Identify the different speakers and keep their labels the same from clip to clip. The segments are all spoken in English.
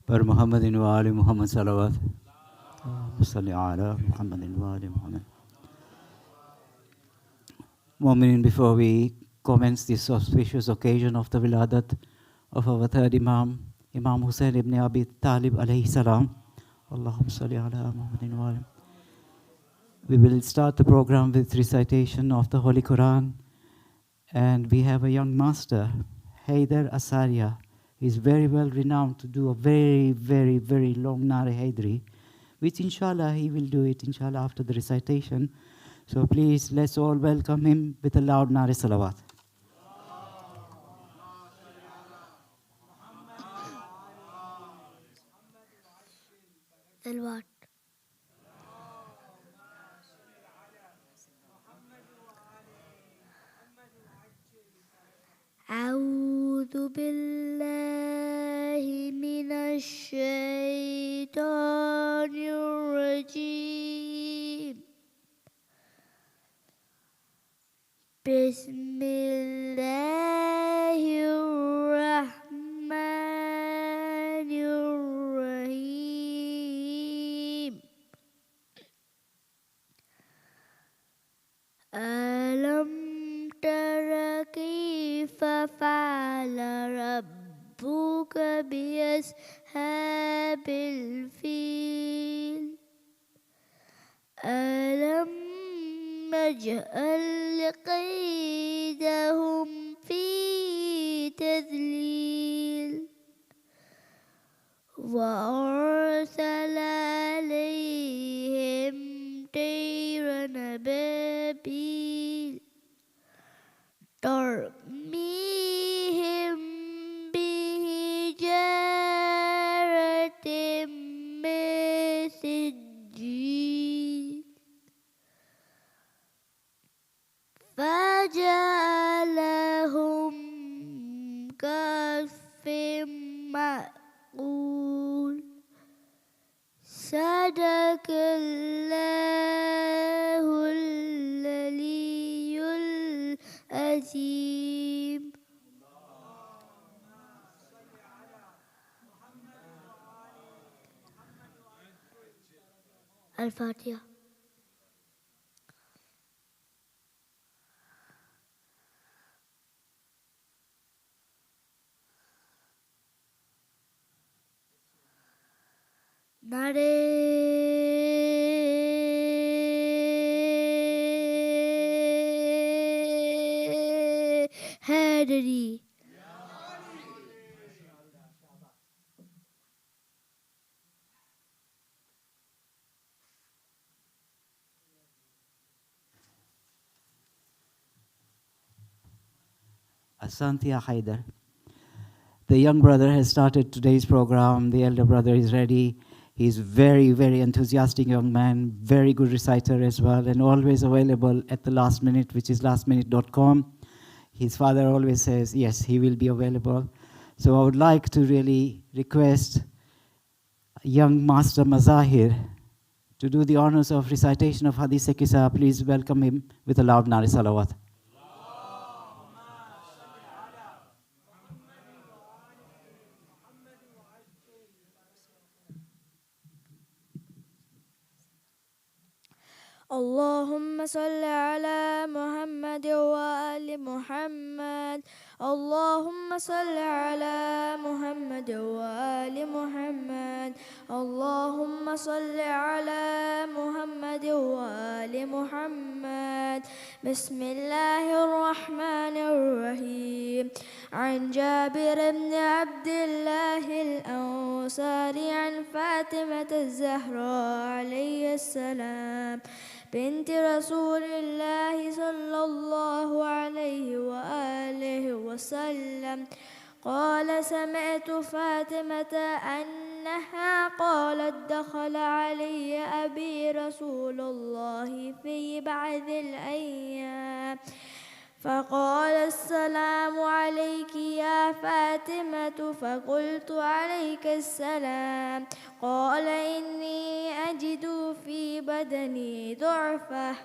Speaker 1: पर मोहम्मद वाले मोहम्मद सलावत सल्ली अला Muhammad वाले Muhammad. Mu'minin, before we commence this auspicious occasion of the Wiladat of our third Imam, Imam Hussain ibn Abi Talib alayhi salam, Allahumma salli ala Muhammadin wa alim. We will start the program with recitation of the Holy Quran, and we have a young master, Haider Asaria. He is very well renowned to do a very, very, very long Nare Haidri, which inshallah he will do it inshallah after the recitation. So please, let's all welcome him with a loud Nare Salawat.
Speaker 2: Salawat. أعوذ بالله من الشيطان الرجيم. بسم الله الرحمن الرحيم. ألم تر كيف فعل ربك بأصحاب الفيل ألم نجعل كيدهم في تذليل وأرسل عليهم طيرا أبابيل ترميهم بحجارة من سجيل فجعلهم كعصف مأكول. صدق الله العلي العظيم. الفاتحة. Nare Hadari.
Speaker 1: Asante ya Haider. The young brother has started today's program. The elder brother is ready. He's very, very enthusiastic young man, very good reciter as well, and always available at the last minute, which is lastminute.com. His father always says, yes, he will be available. So I would like to really request young Master Mazahir to do the honors of recitation of Hadith Kisa. Please welcome him with a loud Nari Salawat.
Speaker 2: اللهم صل على محمد وآل محمد. اللهم صل على محمد وآل محمد. اللهم صل على محمد وآل محمد. بسم الله الرحمن الرحيم. عن جابر بن عبد الله الأنصاري عن فاطمة الزهراء عليه السلام بنت رسول الله صلى الله عليه وآله وسلم قال سمعت فاطمة أنها قالت دخل علي أبي رسول الله في بعض الأيام فقال السلام عليك يا فاطمة فقلت عليك السلام قال إني أجد في بدني ضعفة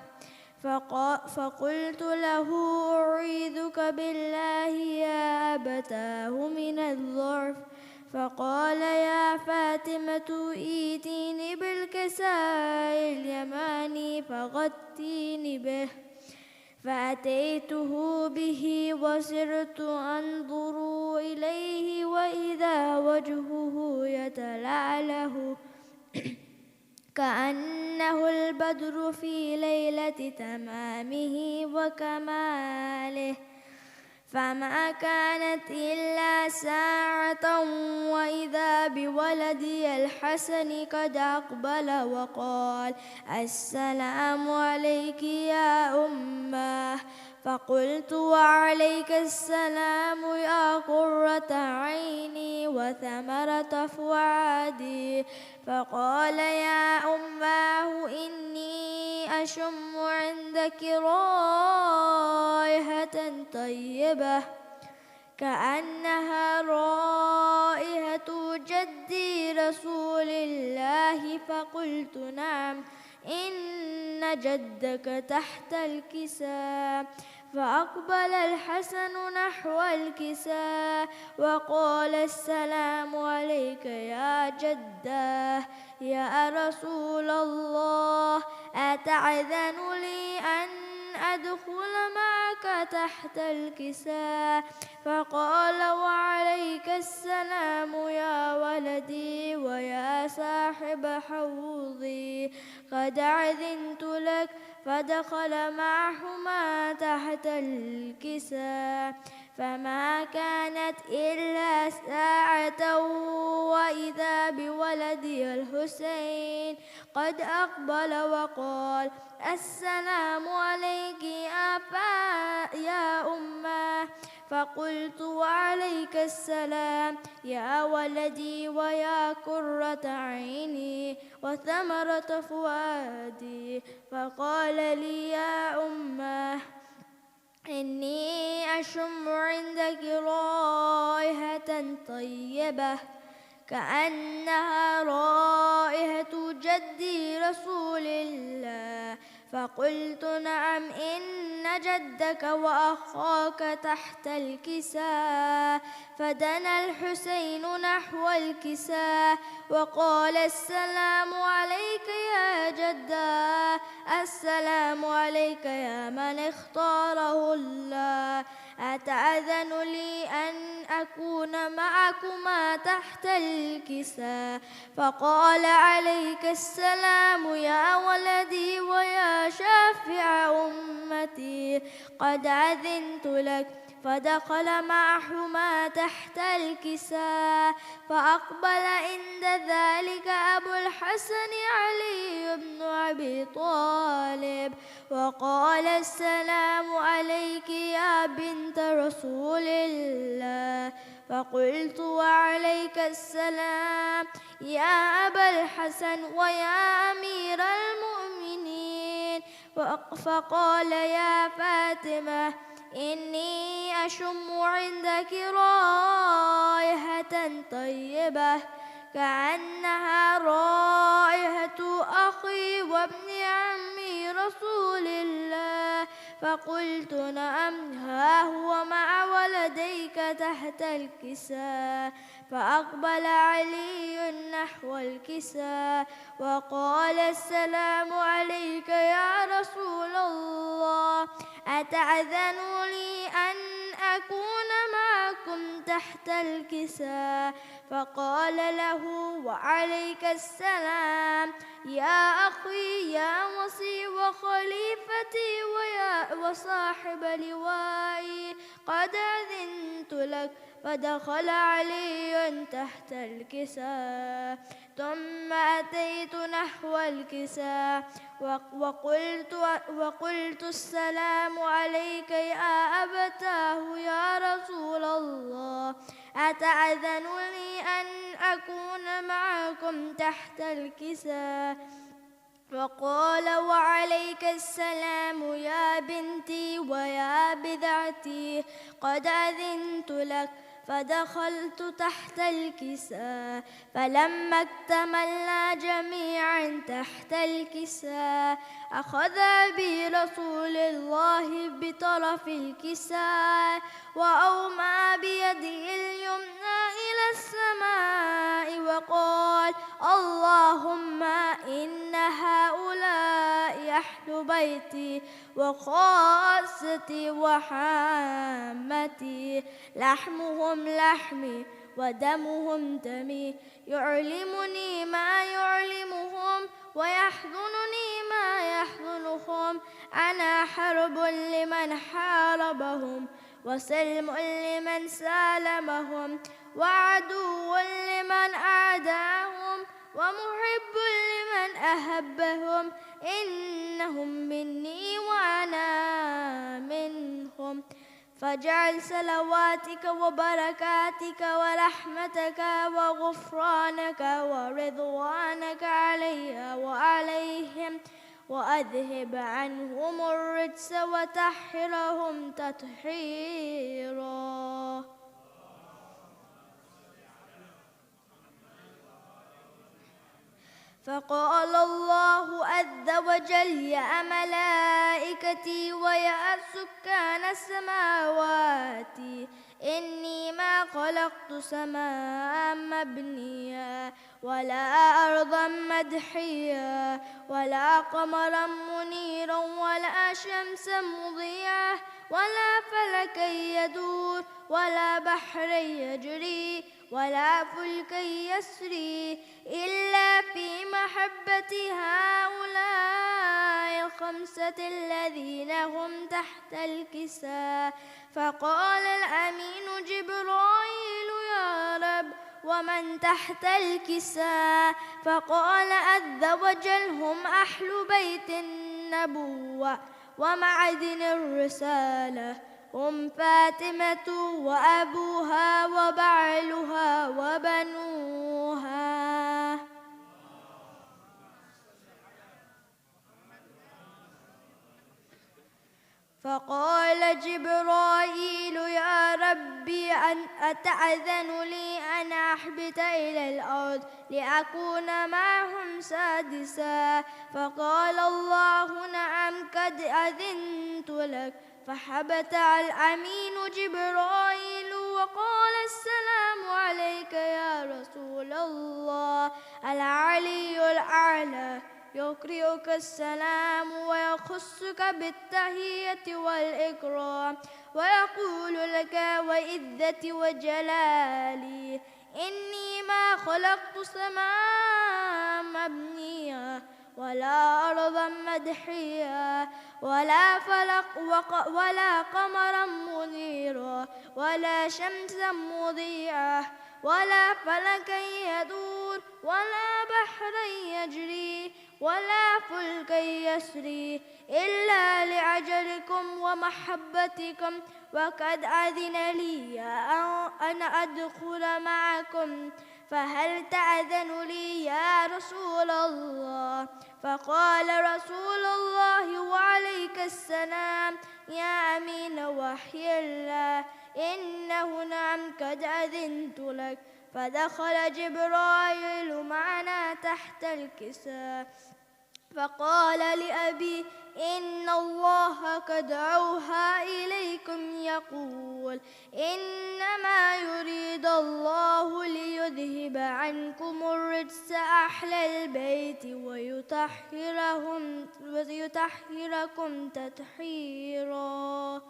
Speaker 2: فقلت له أعيذك بالله يا أبتاه من الضعف فقال يا فاطمة ائتيني بالكساء اليماني فغطيني به. فأتيته به وصرت أنظر إليه وإذا وجهه يتلألأ كأنه البدر في ليلة تمامه وكماله. فما كانت إلا ساعة وإذا بولدي الحسن قد أقبل وقال السلام عليك يا أماه. فقلت وعليك السلام يا قرة عيني وثمرة فؤادي. فقال يا أماه إني أشم عندك رائحة طيبة كأنها رائحة جدي رسول الله. فقلت نعم إن جدك تحت الكساء. فأقبل الحسن نحو الكساء وقال السلام عليك يا جداه يا رسول الله أتعذن لي أن أدخل معك تحت الكساء؟ فقال وعليك السلام يا ولدي ويا صاحب حوضي قد أذنت لك. فدخل معهما تحت الكساء. فما كانت إلا ساعة وإذا بولدي الحسين قد أقبل وقال السلام عليك يا أماه. فقلت وعليك السلام يا ولدي ويا قرة عيني وثمرة فؤادي. فقال لي يا أماه إني أشم عندك رائحة طيبة كأنها رائحة جدي رسول الله. فقلت نعم إن جدك وأخاك تحت الكساء. فدنا الحسين نحو الكساء وقال السلام عليك يا جدا السلام عليك يا من اختاره الله أتأذن لي أن أكون معكما تحت الكساء؟ فقال عليك السلام يا ولدي ويا شافع أمتي قد أذنت لك. فدخل معهما تحت الكساء. فأقبل عند ذلك أبو الحسن علي بن أبي طالب وقال السلام عليك يا بنت رسول الله. فقلت وعليك السلام يا أبا الحسن ويا أمير المؤمنين. فقال يا فاطمة إني أشم عندك رائحة طيبة كأنها رائحة أخي وابن عمي رسول الله. فقلت نعم ها هو مع ولديك تحت الكساء. فأقبل علي نحو الكساء وقال السلام عليك يا رسول الله أتأذن لي أن أكون معكم تحت الكساء؟ فقال له وعليك السلام يا أخي يا وصي وخليفتي وصاحب لوائي قد أذنت لك. فدخل علي تحت الكساء ثم أتيت نحو الكساء وقلت السلام عليك يا أبتاه يا رسول الله أتأذن لي أن أكون معكم تحت الكساء؟ وقال وعليك السلام يا بنتي ويا بذعتي قد أذنت لك. فدخلت تحت الكساء، فلما اكتملنا جميعا تحت الكساء أخذ بي رسول الله بطرف الكساء وأومأ بيده اليمنى إلى السماء وقال: اللهم إن هؤلاء أهل بيتي وخاصتي وحامتي، لحمهم لحمي ودمهم دمي، يعلمني ما يعلمهم ويحزنني ما يحزنهم. أنا حرب لمن حاربهم وسلم لمن سالمهم وعدو لمن أعداهم ومحب لمن أحبهم. إنهم مني وأنا منهم. فاجعل صلواتك وبركاتك ورحمتك وغفرانك ورضوانك علي وعليهم، وأذهب عنهم الرجس وطهرهم تطهيرا. فقال الله عز وجل: يا ملائكتي ويا سكان السماوات، إني ما خلقت سماء مبنيا ولا أرضا مدحيا ولا قمرا منيرا ولا شمسا مضيعا ولا فلكا يدور ولا بحرا يجري ولا فلكا يسري إلا في محبة هؤلاء الخمسة الذين هم تحت الكساء. فقال الأمين جبرائيل: يا رب، ومن تحت الكساء؟ فقال عز وجل: هم أهل بيت النبوة ومعدن الرسالة، هم فاطمة وأبوها وبعلها وبنوها. فقال جبرائيل: يا ربي، أن أتأذن لي أن أحبط إلى الأرض لأكون معهم سادسا؟ فقال الله: نعم، قد أذنت لك. فحبط الأمين جبرائيل وقال: السلام عليك يا رسول الله. العلي الأعلى يقرئك السلام ويخصك بالتحية والإكرام ويقول لك: وعزتي وجلالي إني ما خلقت سماء مبنيا ولا أرضا مدحيا ولا ولا قمرا منيرا ولا شمسا مضيئة ولا فلكا يدور ولا بحرا يجري ولا فلكا يسري إلا لأجلكم ومحبتكم، وقد أذن لي أن أدخل معكم، فهل تأذن لي يا رسول الله؟ فقال رسول الله: وعليك السلام يا أمين وحي الله، إنه نعم، قد أذنت لك. فدخل جبرائيل معنا تحت الكساء فقال لأبي: إن الله قد أوحى إليكم يقول: إنما يريد الله ليذهب عنكم الرجس أهل البيت ويطهركم تطهيرا.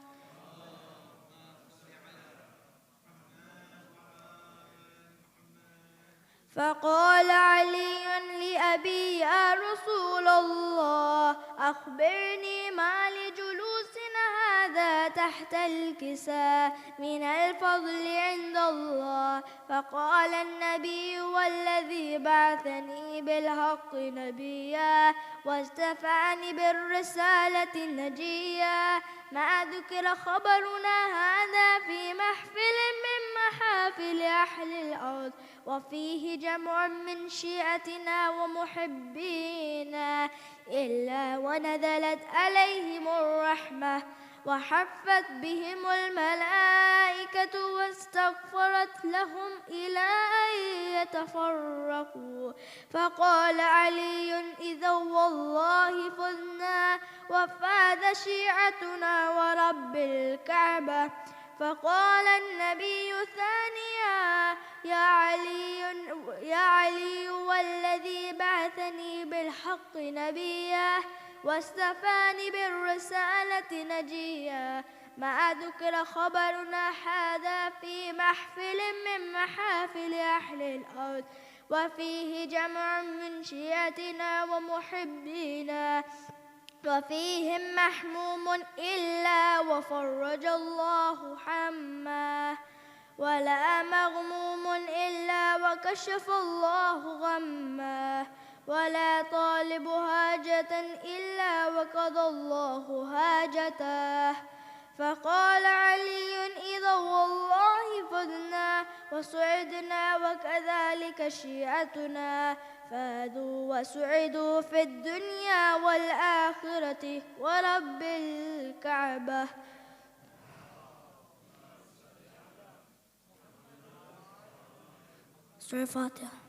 Speaker 2: فقال علي لأبي: يا رسول الله، أخبرني ما لجلوسنا هذا تحت الكساء من الفضل عند الله. فقال النبي: والذي بعثني بالحق نبيا واستفعني بالرسالة نجيا، ما ذكر خبرنا هذا في محفل من محافل أهل الأرض، وفيه جمع من شيعتنا ومحبينا، إلا ونزلت عليهم الرحمة وحفت بهم الملائكة واستغفرت لهم إلى أن يتفرقوا. فقال علي: إذا والله فزنا وفاز شيعتنا ورب الكعبة. فقال النبي ثانيا: يا علي والذي بعثني بالحق نبيا واستفاني بالرسالة نجيا، ما ذكر خبرنا هذا في محفل من محافل أهل الأرض، وفيه جمع من شيعتنا ومحبينا، وفيهم محموم إلا وفرج الله حماه، ولا مغموم إلا وكشف الله غماه، ولا طالب حاجة إلا وقضى الله حاجته. فقال علي: إذا والله فزنا وسعدنا وكذلك شيعتنا، فازوا وسعدوا في الدنيا والآخرة ورب الكعبة. سورة الفاتحة.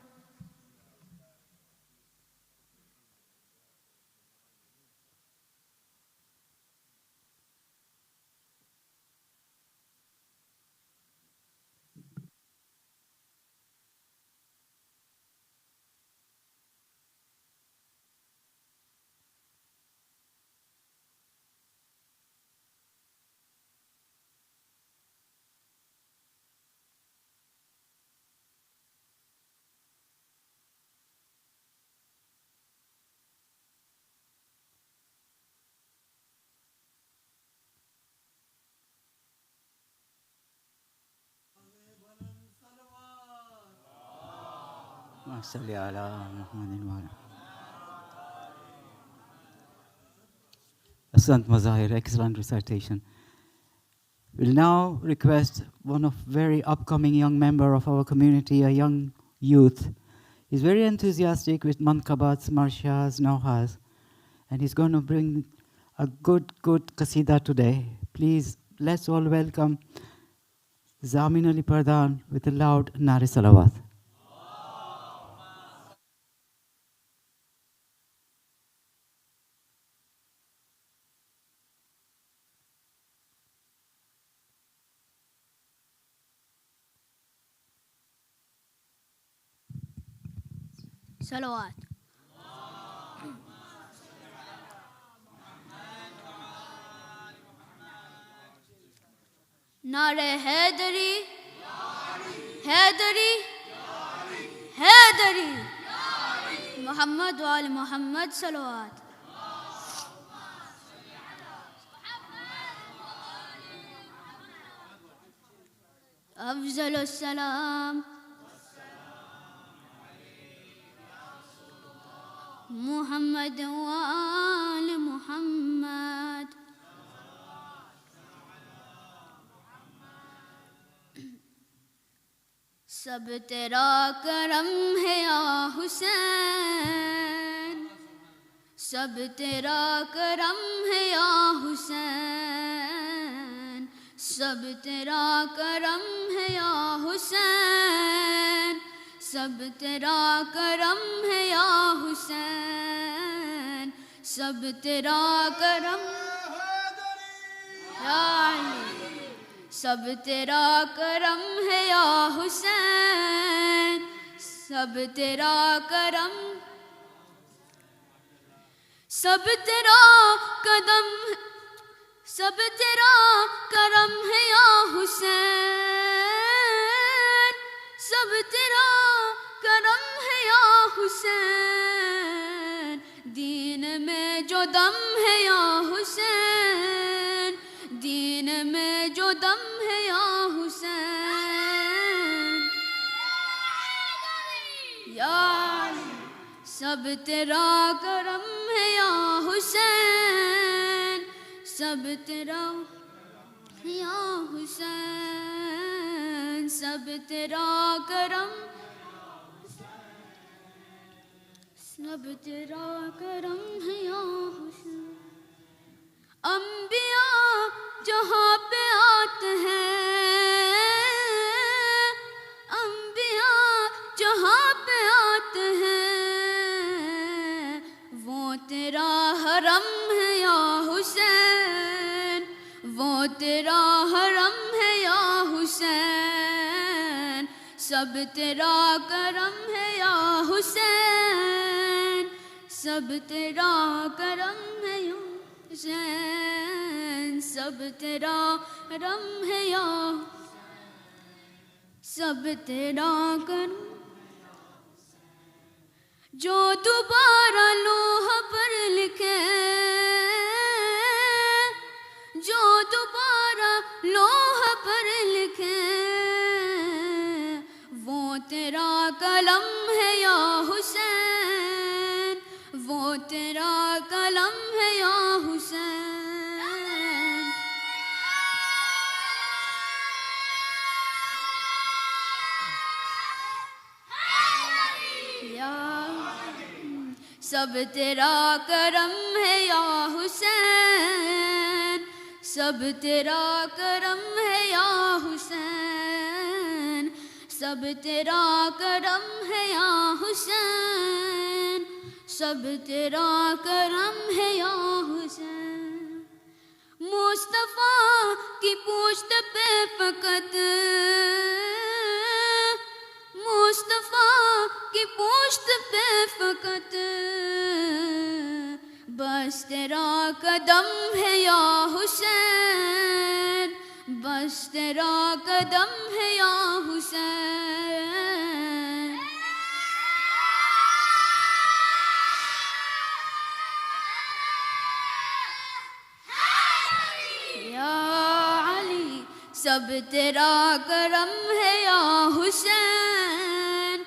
Speaker 1: Asant Mazahir, excellent recitation. We'll now request one of very upcoming young member of our community, a young youth. He's very enthusiastic with mankabats, marshas, nauhas, and he's going to bring a good qasida today. Please, let's all welcome Zamin Ali Pardhan with a loud Nare Salawat.
Speaker 2: صلوات. नारे हैदरी हैदरी हैदरी मोहम्मद वाल मोहम्मद सलवात. अफजल सलाम मोहम्मद वाल मोहम्मद. सब तेरा करम है या हुसैन, सब तेरा करम है या हुसैन, सब तेरा करम है या हुसैन, सब तेरा करम है या हुसैन, सब तेरा करम या अली, सब तेरा करम है या हुसैन, सब तेरा करम, सब तेरा कदम, सब तेरा करम है या हुसैन, सब तेरा करम है या हुसैन, दीन में जो दम है या हुसैन, दीन में जो दम है या हुसैन, या सब तेरा करम है या हुसैन, सब तेरा या हुसैन, सब तेरा करम, सब तेरा करम है या हुसैन. अम्बिया जहाँ पे आते हैं, अंबिया जहाँ पे आते हैं, वो तेरा हरम है या हुसैन, वो तेरा हरम है या हुसैन, सब तेरा करम है या हुसैन, सब तेरा करम है या हुसैन, सब तेरा करम है या, सब तेरा करम। जो दोबारा लोह पर लिखे, जो दोबारा लोह पर लिखे, वो तेरा कलम है या हुसैन, वो तेरा कलम है या हुसैन। या सब तेरा करम है या हुसैन, सब तेरा करम है या हुसैन, सब तेरा करम है या हुसैन, सब तेरा करम है या हुसैन। मुस्तफा की पूछत पे फकत, मुस्तफा की पूछत पे फकत, बस तेरा कदम है या हुसैन, बस तेरा कदम है या हुसैन। या अली सब तेरा करम है या हुसैन,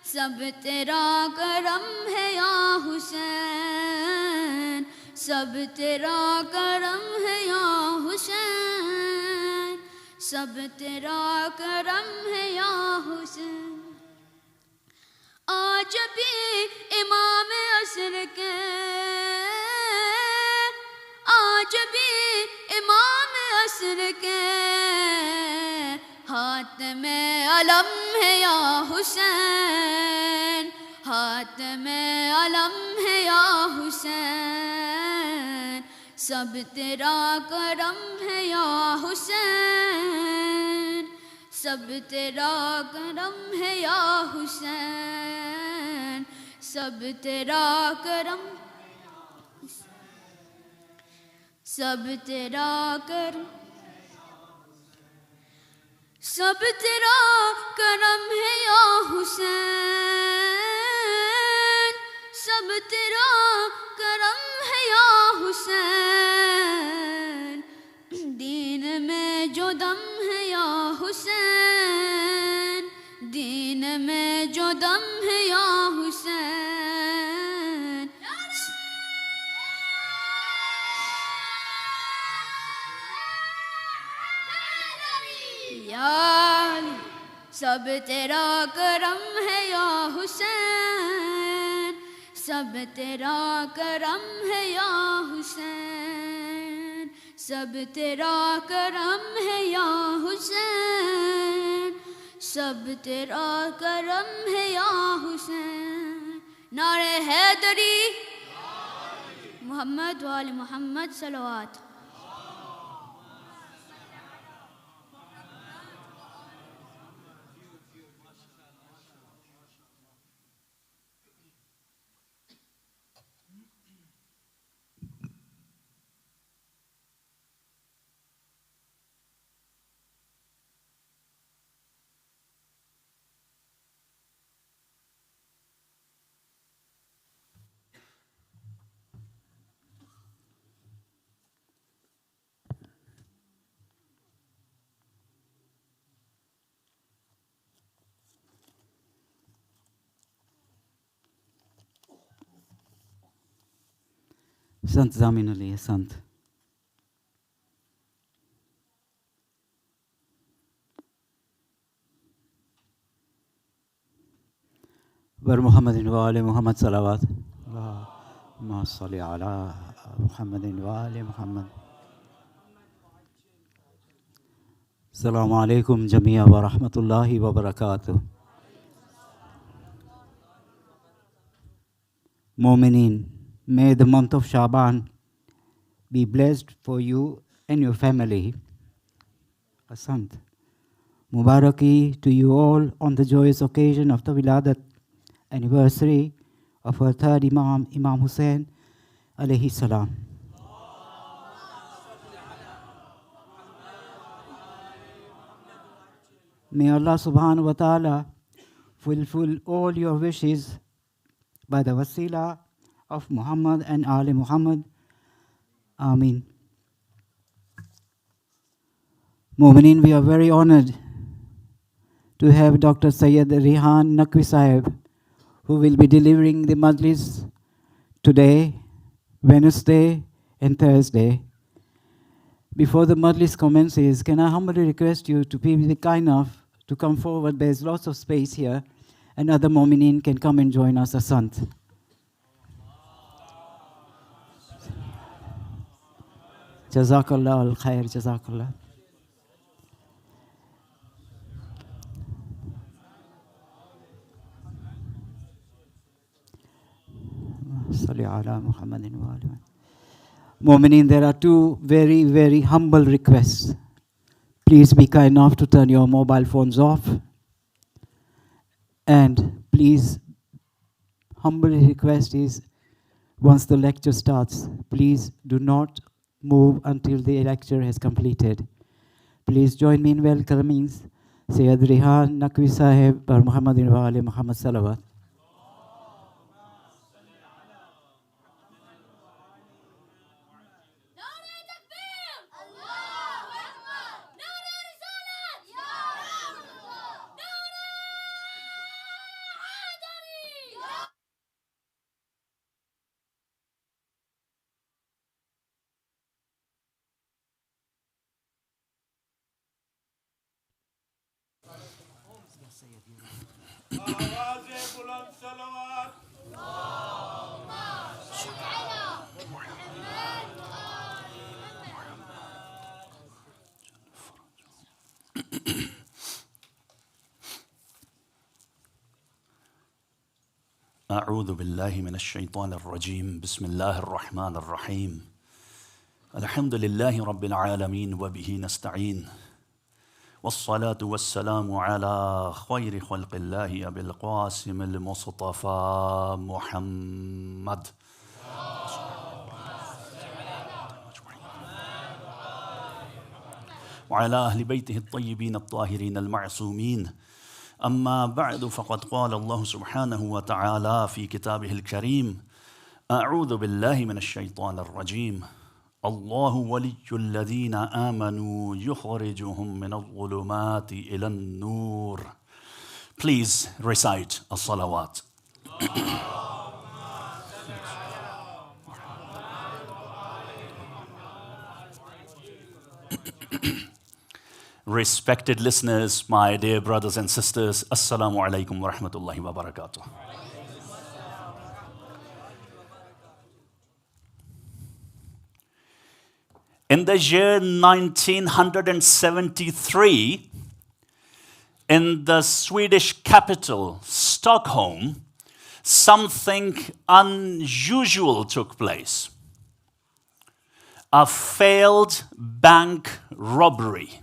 Speaker 2: सब तेरा करम है या हुसैन, सब तेरा करम है या हुसैन, सब तेरा करम है या हुसैन। आज भी इमाम असर के, आज भी इमाम असर के, हाथ में अलम है या हुसैन, हाथ में अलम है या हुसैन, सब तेरा करम है या हुसैन, सब तेरा करम है या हुसैन, सब तेरा करम, सब तेरा करम, सब तेरा करम है या हुसैन, सब तेरा करम है या हुसैन, दीन में जो दम है या हुसैन, दीन में जो दम है या हुसैन। या सब तेरा करम है या हुसैन, सब तेरा करम है या हुसैन, सब तेरा करम है या हुसैन, सब तेरा करम है या हुसैन। नारे हैदरी मोहम्मद वाले Mohammad सलवात।
Speaker 1: Sant Zamin Ali, Sant. बर मोहम्मद वाले मोहम्मद सलावत। अल्लाहुम्मा सल्ली अला मोहम्मद वाले Mohammad. Assalamu alaikum jamia wa rahmatullahi wa barakatuh. Mu'mineen, may the month of Shaban be blessed for you and your family. Asant. Mubaraki to you all on the joyous occasion of the Wiladat anniversary of our third Imam, Imam Hussain alayhi salam. May Allah subhanahu wa ta'ala fulfill all your wishes by the wasila of Muhammad and Ali Muhammad. Ameen. Mu'mineen, we are very honored to have Dr. Sayyid Rehan Naqvi Sahib, who will be delivering the majlis today, Wednesday and Thursday. Before the majlis commences, can I humbly request you to be kind enough to come forward? There's lots of space here, and other Mu'mineen can come and join us, Asant. Jazakallah al-khair, Jazakallah. Salli ala Muhammadin wa alihi. Mu'mineen, there are two very, very humble requests. Please be kind enough to turn your mobile phones off. And please, humbly request is, once the lecture starts, please do not move until the lecture has completed. Please join me in welcoming Sayyid Rehan Naqvi Sahib bar Muhammadin wa ali Muhammad Salawat.
Speaker 3: أعوذ بالله من الشيطان الرجيم بسم الله الرحمن الرحيم الحمد لله رب العالمين وبه نستعين والصلاة والسلام على خير خلق الله أبي القاسم المصطفى محمد وعلى أهل بيته الطيبين الطاهرين المعصومين أما بعد فقد قال الله سبحانه وتعالى في كتابه الكريم أعوذ بالله من الشيطان الرجيم الله ولي الذين آمنوا يخرجهم من الظلمات إلى النور. Please recite الصلوات. Respected listeners, my dear brothers and sisters, Assalamu alaikum wa rahmatullahi wa barakatuh. In the year 1973, in the Swedish capital, Stockholm, something unusual took place. A failed bank robbery.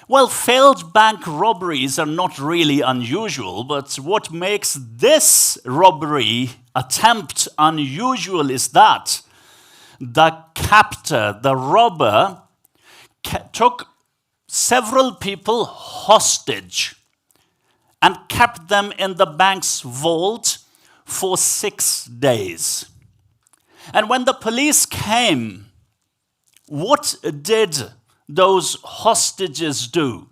Speaker 3: Well, failed bank robberies are not really unusual, but what makes this robbery attempt unusual is that the captor, the robber, took several people hostage and kept them in the bank's vault for 6 days. And when the police came, what did those hostages do?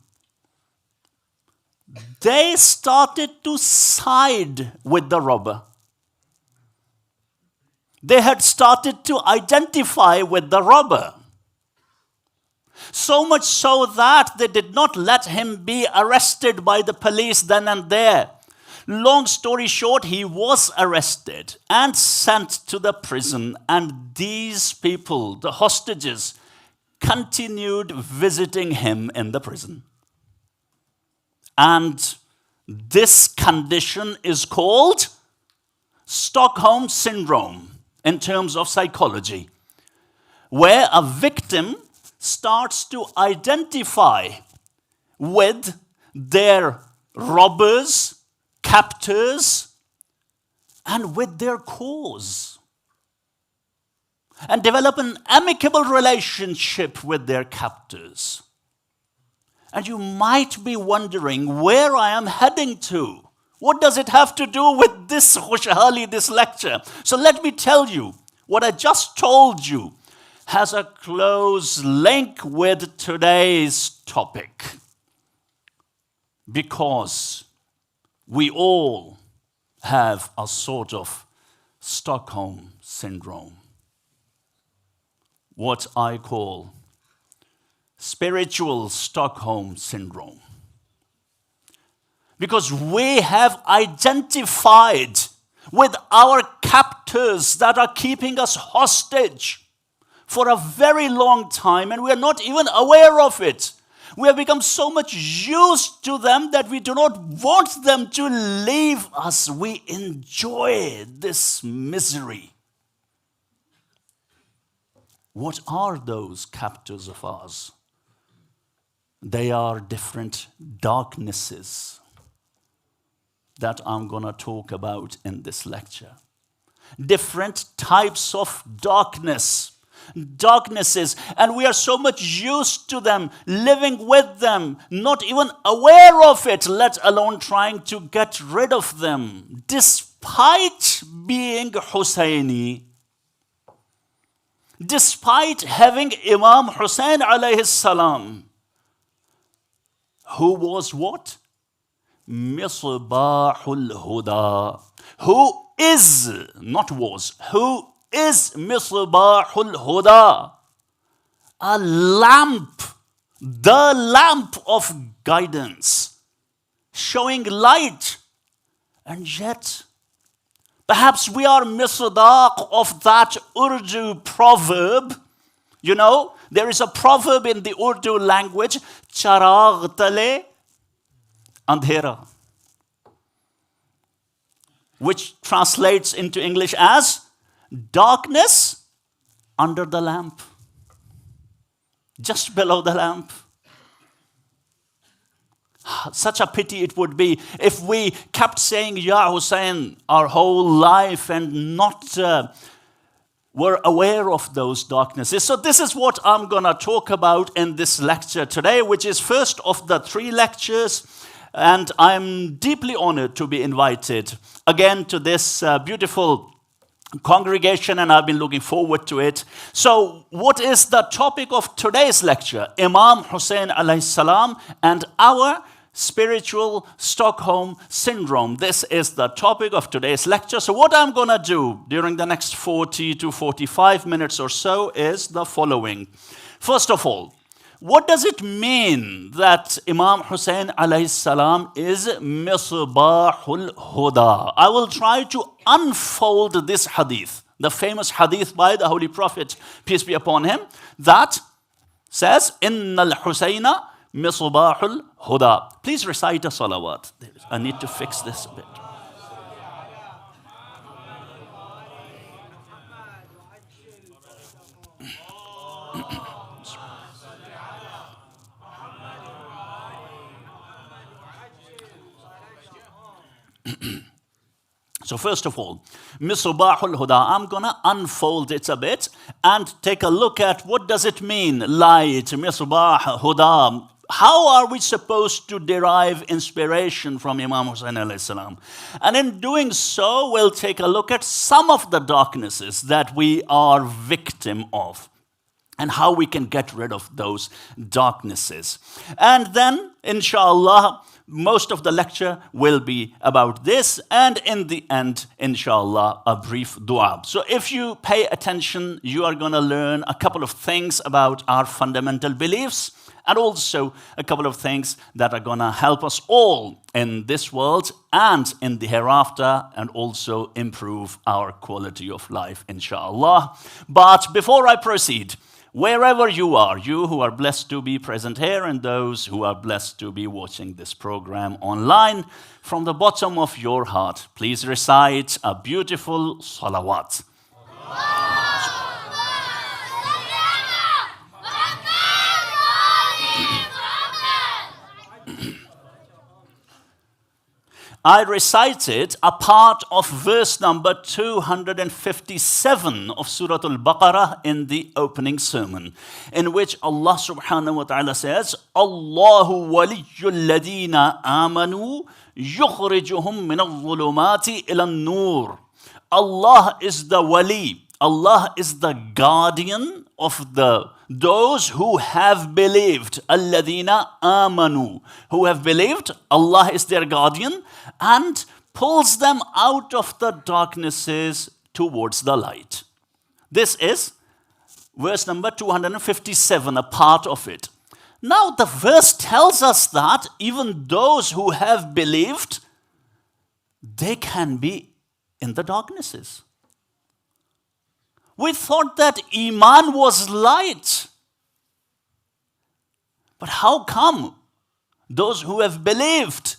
Speaker 3: They started to side with the robber. They had started to identify with the robber. So much so that they did not let him be arrested by the police then and there. Long story short, he was arrested and sent to the prison, and these people, the hostages, continued visiting him in the prison. And this condition is called Stockholm Syndrome in terms of psychology, where a victim starts to identify with their robbers, captors, and with their cause, and develop an amicable relationship with their captors. And you might be wondering where I am heading to. What does it have to do with this khushhali, this lecture? So let me tell you, what I just told you has a close link with today's topic. Because we all have a sort of Stockholm Syndrome. What I call spiritual Stockholm Syndrome. Because we have identified with our captors that are keeping us hostage for a very long time, and we are not even aware of it. We have become so much used to them that we do not want them to leave us. We enjoy this misery. What are those captors of ours? They are different darknesses that I'm going to talk about in this lecture. Different types of darknesses, and we are so much used to them, living with them, not even aware of it, let alone trying to get rid of them, despite being Husaini, despite having Imam Hussain alayhi salam, who was what? Misbahul Huda. Who is, not was, who is Misbahul Huda? A lamp, the lamp of guidance, showing light. And yet, perhaps we are misdaq of that Urdu proverb. You know, there is a proverb in the Urdu language, charagh tale andhera, which translates into English as darkness under the lamp, just below the lamp. Such a pity it would be if we kept saying Ya Hussain our whole life and not were aware of those darknesses. So this is what I'm going to talk about in this lecture today, which is first of the 3 lectures. And I'm deeply honored to be invited again to this beautiful congregation, and I've been looking forward to it. So what is the topic of today's lecture? Imam Hussain alayhi salam and our spiritual Stockholm Syndrome. This is the topic of today's lecture. So what I'm going to do during the next 40 to 45 minutes or so is the following. First of all, what does it mean that Imam Hussain alayhi salam is Misbahul Huda? I will try to unfold this hadith, the famous hadith by the Holy Prophet, peace be upon him, that says, Innal Husayna Misbahul Huda. Please recite a salawat. I need to fix this a bit. So first of all, Misbahul Huda, I'm going to unfold it a bit and take a look at what does it mean, light, Misbah, Huda. How are we supposed to derive inspiration from Imam Hussain alayhi salam? And in doing so, we'll take a look at some of the darknesses that we are victim of and how we can get rid of those darknesses. And then, inshallah, most of the lecture will be about this, and in the end, inshallah, a brief dua. So if you pay attention, you are going to learn a couple of things about our fundamental beliefs, and also a couple of things that are going to help us all in this world and in the hereafter, and also improve our quality of life, inshallah. But before I proceed, Wherever you are, you who are blessed to be present here and those who are blessed to be watching this program online, from the bottom of your heart, please recite a beautiful salawat. I recited a part of verse number 257 of Surah Al-Baqarah in the opening sermon, in which Allah subhanahu wa ta'ala says, Allahu waliyyul ladina amanu yukhrijuhum min al-dhulumati ila an-nur. Allah is the wali, Allah is the guardian of those who have believed. Alladina amanu. Who have believed, Allah is their guardian and pulls them out of the darknesses towards the light. This is verse number 257, a part of it. Now the verse tells us that even those who have believed, they can be in the darknesses. We thought that Iman was light. But how come those who have believed,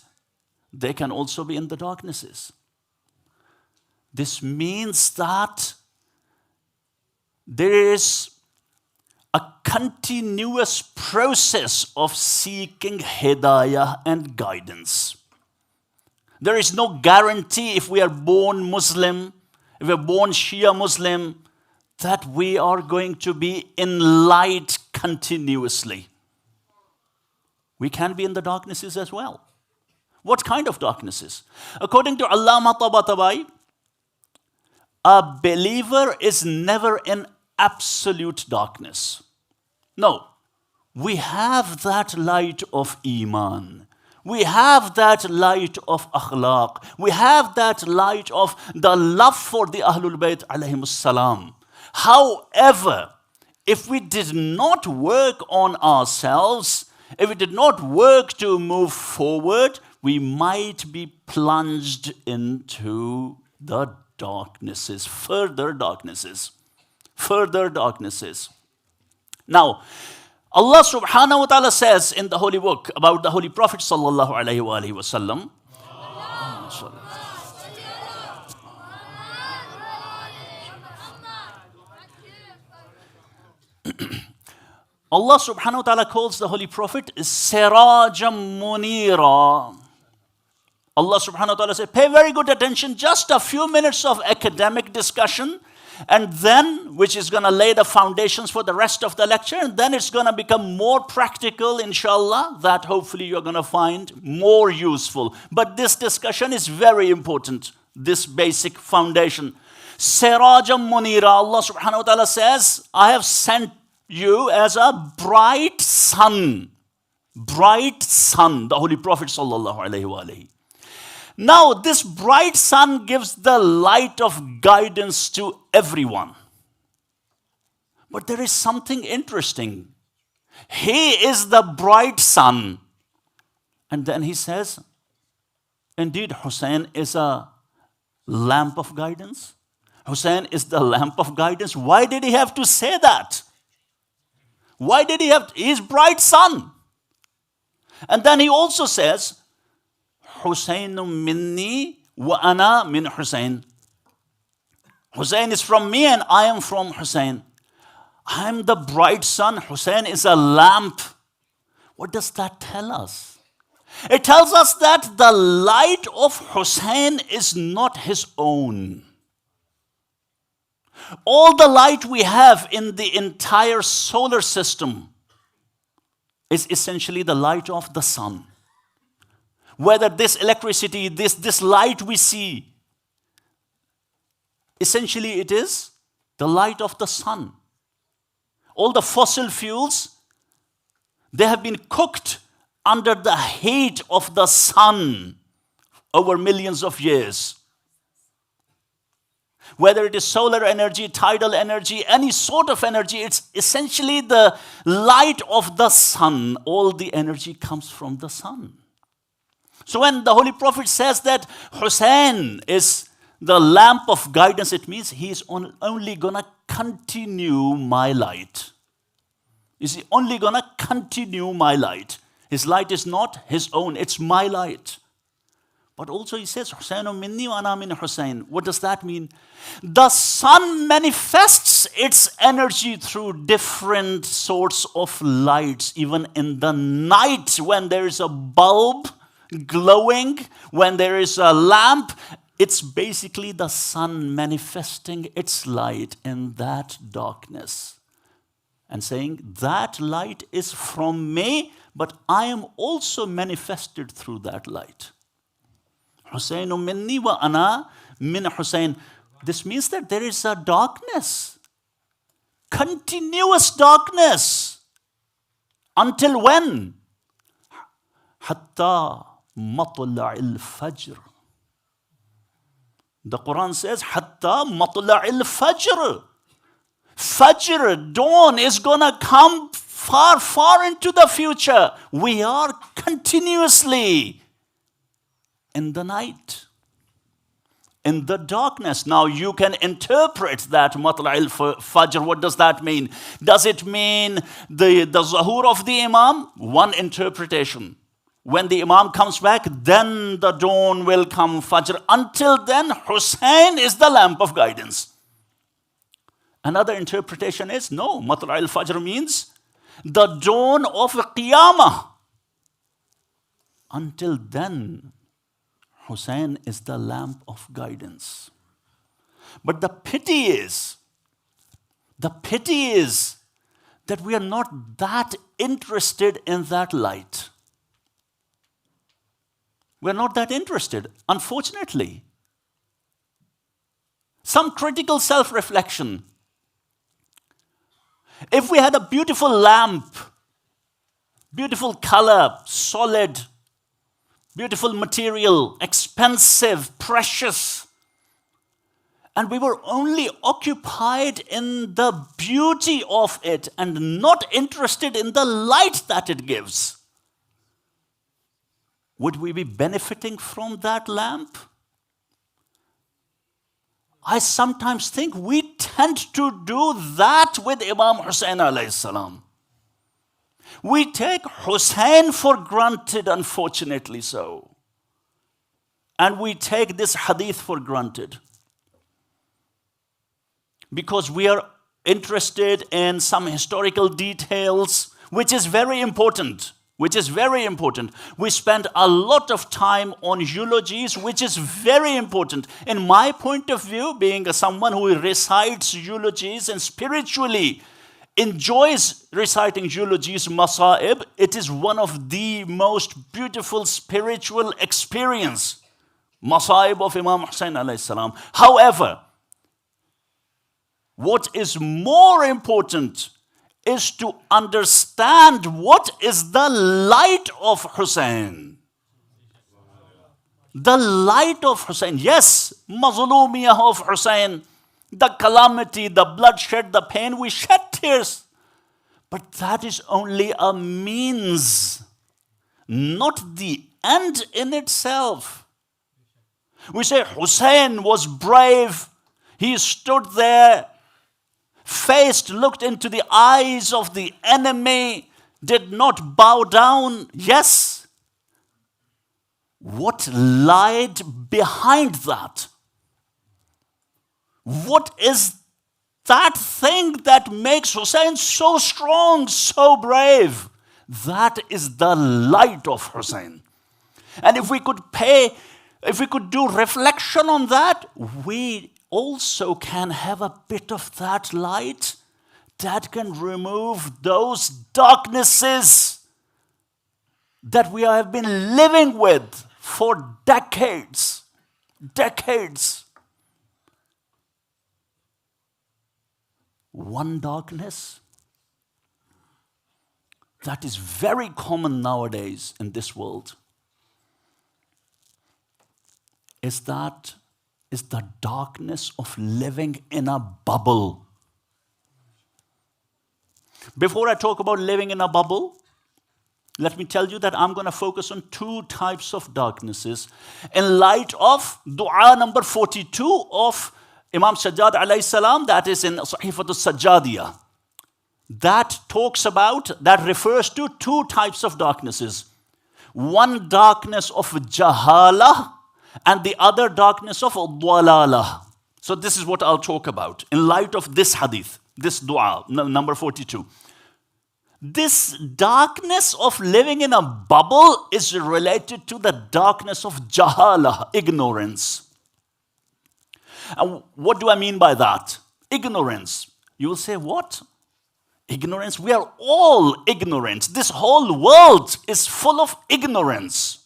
Speaker 3: they can also be in the darknesses? This means that there is a continuous process of seeking hidayah and guidance. There is no guarantee if we are born Muslim, if we are born Shia Muslim, that we are going to be in light continuously. We can be in the darknesses as well. What kind of darknesses? According to Allama Tabatabai, a believer is never in absolute darkness. No, we have that light of Iman. We have that light of akhlaq. We have that light of the love for the Ahlul Bayt alayhimus salam. However, if we did not work on ourselves, if we did not work to move forward, we might be plunged into the darknesses, further darknesses, further darknesses. Now, Allah subhanahu wa ta'ala says in the Holy Book about the Holy Prophet sallallahu alayhi wa alihi wa sallam, Allah subhanahu wa ta'ala calls the Holy Prophet Sirajam Munira. Allah subhanahu wa ta'ala said, pay very good attention, just a few minutes of academic discussion, and then, which is going to lay the foundations for the rest of the lecture, and then it's going to become more practical, inshallah, that hopefully you're going to find more useful. But this discussion is very important, this basic foundation. Sirajam Munira, Allah subhanahu wa ta'ala says, I have sent you as a bright sun. Bright sun, the Holy Prophet sallallahu alayhi wa alayhi. Now, this bright sun gives the light of guidance to everyone. But there is something interesting. He is the bright sun. And then he says, indeed, Hussain is a lamp of guidance. Hussain is the lamp of guidance. Why did he have to say that? Why did he have to? He's bright sun. And then he also says, Husainu minni wa ana min Hussain. Hussain is from me and I am from Hussain. I am the bright sun. Hussain is a lamp. What does that tell us? It tells us that the light of Hussain is not his own. All the light we have in the entire solar system is essentially the light of the sun. Whether this electricity, this light we see, essentially it is the light of the sun. All the fossil fuels, they have been cooked under the heat of the sun over millions of years. Whether it is solar energy, tidal energy, any sort of energy, it's essentially the light of the sun. All the energy comes from the sun. So when the Holy Prophet says that Hussain is the lamp of guidance, it means he is only going to continue my light. Is he only going to continue my light? His light is not his own, it's my light. But also he says, Husainu minni wa ana min Hussain. What does that mean? The sun manifests its energy through different sorts of lights. Even in the night, when there is a bulb glowing, when there is a lamp, it's basically the sun manifesting its light in that darkness. And saying, that light is from me, but I am also manifested through that light. Husainu minni wa ana min Hussain. This means that there is a darkness, continuous darkness. Until when? Hatta matla'il fajr. The Quran says, Hatta matla'il fajr. Fajr, dawn, is gonna come far, far into the future. We are continuously in the night, in the darkness. Now you can interpret that matla'il fajr. What does that mean? Does it mean the zuhur of the Imam? One interpretation. When the Imam comes back, then the dawn will come, fajr. Until then, Hussain is the lamp of guidance. Another interpretation is, no, matla'il fajr means the dawn of Qiyamah. Until then, Hussain is the lamp of guidance. But the pity is that we are not that interested in that light. We're not that interested, unfortunately. Some critical self-reflection. If we had a beautiful lamp, beautiful color, solid, beautiful material, expensive, precious, and we were only occupied in the beauty of it and not interested in the light that it gives, would we be benefiting from that lamp? I sometimes think we tend to do that with Imam Hussain alayhi salam. We take Hussain for granted, unfortunately so. And we take this hadith for granted. Because we are interested in some historical details, which is very important. We spend a lot of time on eulogies, which is very important. In my point of view, being someone who recites eulogies and spiritually enjoys reciting eulogies, masa'ib, it is one of the most beautiful spiritual experience, masa'ib of Imam Hussain alayhi salam. However, what is more important is to understand what is the light of Hussain. The light of Hussain. Yes, mazlumiyah of Hussain, the calamity, the bloodshed, the pain, we shed tears. But that is only a means, not the end in itself. We say Hussain was brave. He stood there, looked into the eyes of the enemy, did not bow down. Yes. What lied behind that? What is that thing that makes Hussain so strong, so brave? That is the light of Hussain. And if we could do reflection on that, we also can have a bit of that light that can remove those darknesses that we have been living with for decades. One darkness that is very common nowadays in this world is the darkness of living in a bubble. Before I talk about living in a bubble, let me tell you that I'm going to focus on two types of darknesses in light of dua number 42 of Imam Sajjad alayhi salam, that is in Sahifatul Sajjadiyah. that refers to two types of darknesses. One darkness of jahala and the other darkness of dalala. So this is what I'll talk about in light of this hadith, this dua, number 42. This darkness of living in a bubble is related to the darkness of jahala, ignorance. And what do I mean by that? Ignorance. You will say, what? Ignorance? We are all ignorant. This whole world is full of ignorance.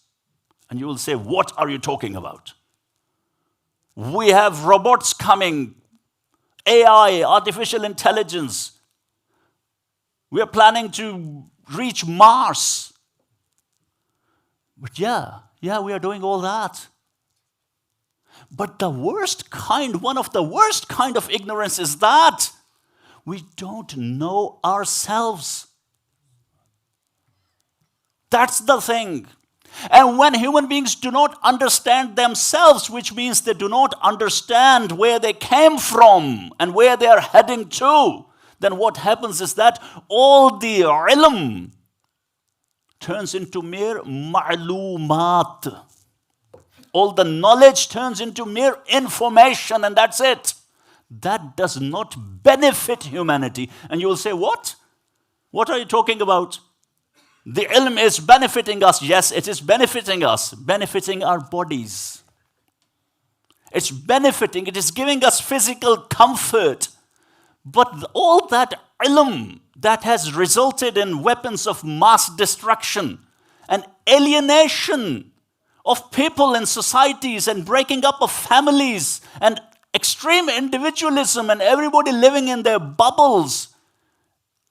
Speaker 3: And you will say, what are you talking about? We have robots coming, AI, artificial intelligence. We are planning to reach Mars. But yeah, we are doing all that. But one of the worst kind of ignorance is that we don't know ourselves. That's the thing. And when human beings do not understand themselves, which means they do not understand where they came from and where they are heading to, then what happens is that all the ilm turns into mere ma'lumat. All the knowledge turns into mere information, and that's it. That does not benefit humanity. And you will say, what? What are you talking about? The ilm is benefiting us. Yes, it is benefiting us, benefiting our bodies. It's benefiting, it is giving us physical comfort. But all that ilm that has resulted in weapons of mass destruction and alienation of people and societies and breaking up of families and extreme individualism and everybody living in their bubbles,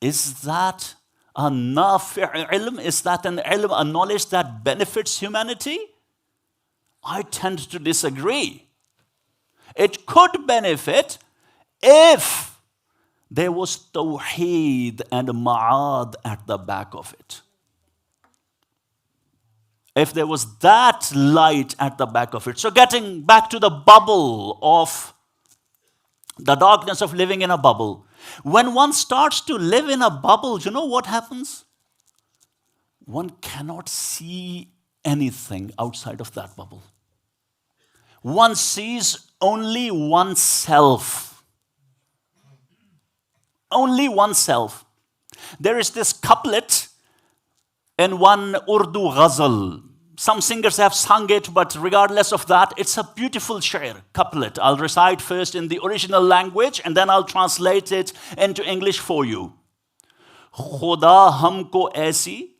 Speaker 3: is that a nafi' ilm? Is that an ilm, a knowledge that benefits humanity? I tend to disagree. It could benefit if there was tawheed and ma'ad at the back of it. If there was that light at the back of it. So getting back to the bubble of the darkness of living in a bubble. When one starts to live in a bubble, you know what happens? One cannot see anything outside of that bubble. One sees only oneself. Only oneself. There is this couplet in one Urdu ghazal. Some singers have sung it, but regardless of that, it's a beautiful shair, couplet. I'll recite first in the original language, and then I'll translate it into English for you. Khuda humko aisi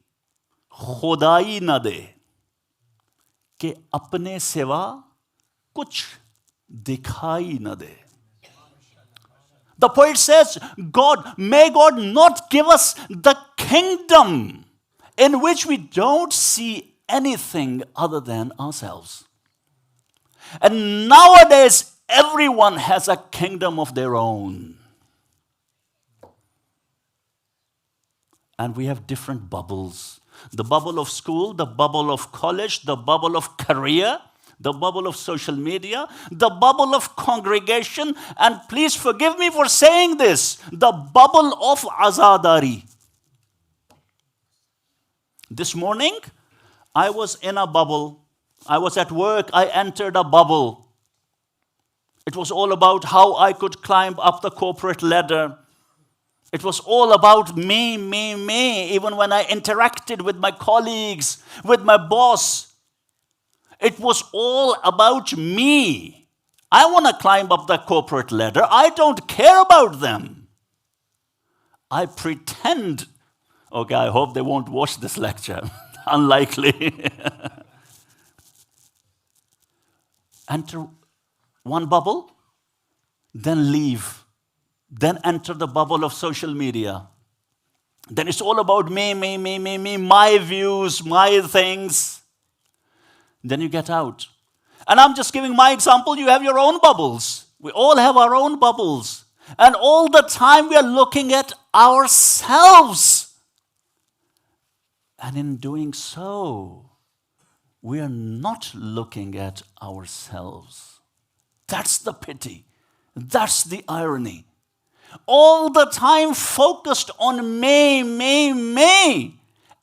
Speaker 3: khudayi na de ke apne siwa kuch dikhai na de. The poet says, may God not give us the kingdom in which we don't see anything other than ourselves. And nowadays, everyone has a kingdom of their own. And we have different bubbles. The bubble of school, the bubble of college, the bubble of career, the bubble of social media, the bubble of congregation, and please forgive me for saying this, the bubble of azadari. This morning, I was in a bubble. I was at work. I entered a bubble. It was all about how I could climb up the corporate ladder. It was all about me. Even when I interacted with my colleagues, with my boss, it was all about me. I want to climb up the corporate ladder. I don't care about them. I pretend. Okay, I hope they won't watch this lecture. Unlikely. Enter one bubble, then leave. Then enter the bubble of social media. Then it's all about me, my views, my things. Then you get out. And I'm just giving my example. You have your own bubbles. We all have our own bubbles. And all the time we are looking at ourselves. And in doing so, we are not looking at ourselves. That's the pity. That's the irony. all the time focused on me,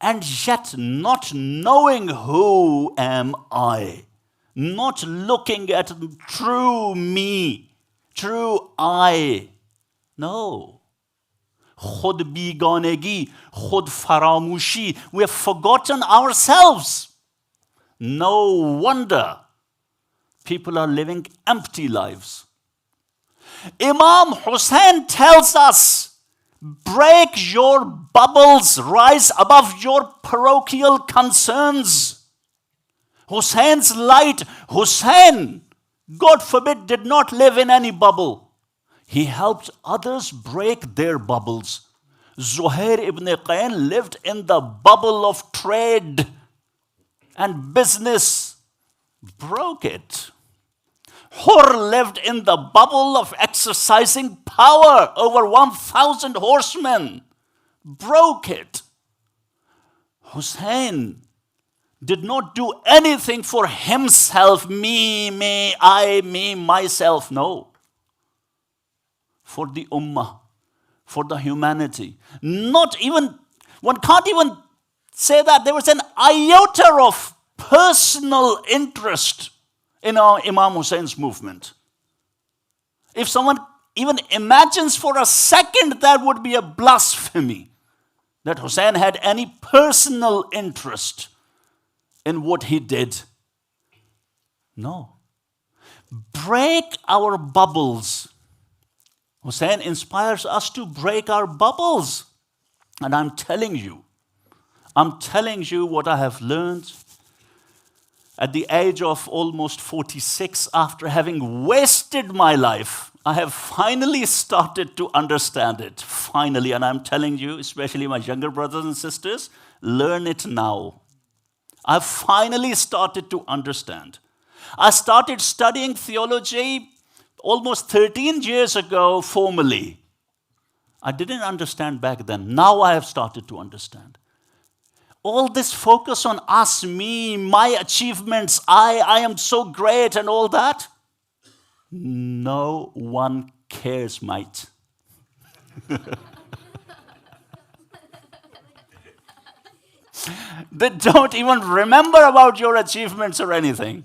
Speaker 3: and yet not knowing who am I, not looking at true me, true I. No. Khud biganegi, khud faramushi. We have forgotten ourselves. No wonder people are living empty lives. Imam Hussain tells us, break your bubbles, rise above your parochial concerns. Hussein's light, Hussain, God forbid, did not live in any bubble. He helped others break their bubbles. Zuhair ibn Qayn lived in the bubble of trade and business, broke it. Hur lived in the bubble of exercising power over 1,000 horsemen, broke it. Hussain did not do anything for himself, me, I, me, myself, no. For the ummah, for the humanity. Not even, one can't even say that there was an iota of personal interest in our Imam Hussein's movement. If someone even imagines for a second, that would be a blasphemy, that Hussain had any personal interest in what he did. No. Break our bubbles. Hussain inspires us to break our bubbles. And I'm telling you what I have learned at the age of almost 46, after having wasted my life. I have finally started to understand it. Finally, and I'm telling you, especially my younger brothers and sisters, learn it now. I've finally started to understand. I started studying theology almost 13 years ago formally. I didn't understand back then. Now I have started to understand. All this focus on us, me, my achievements, I am so great and all that. No one cares, mate. They don't even remember about your achievements or anything.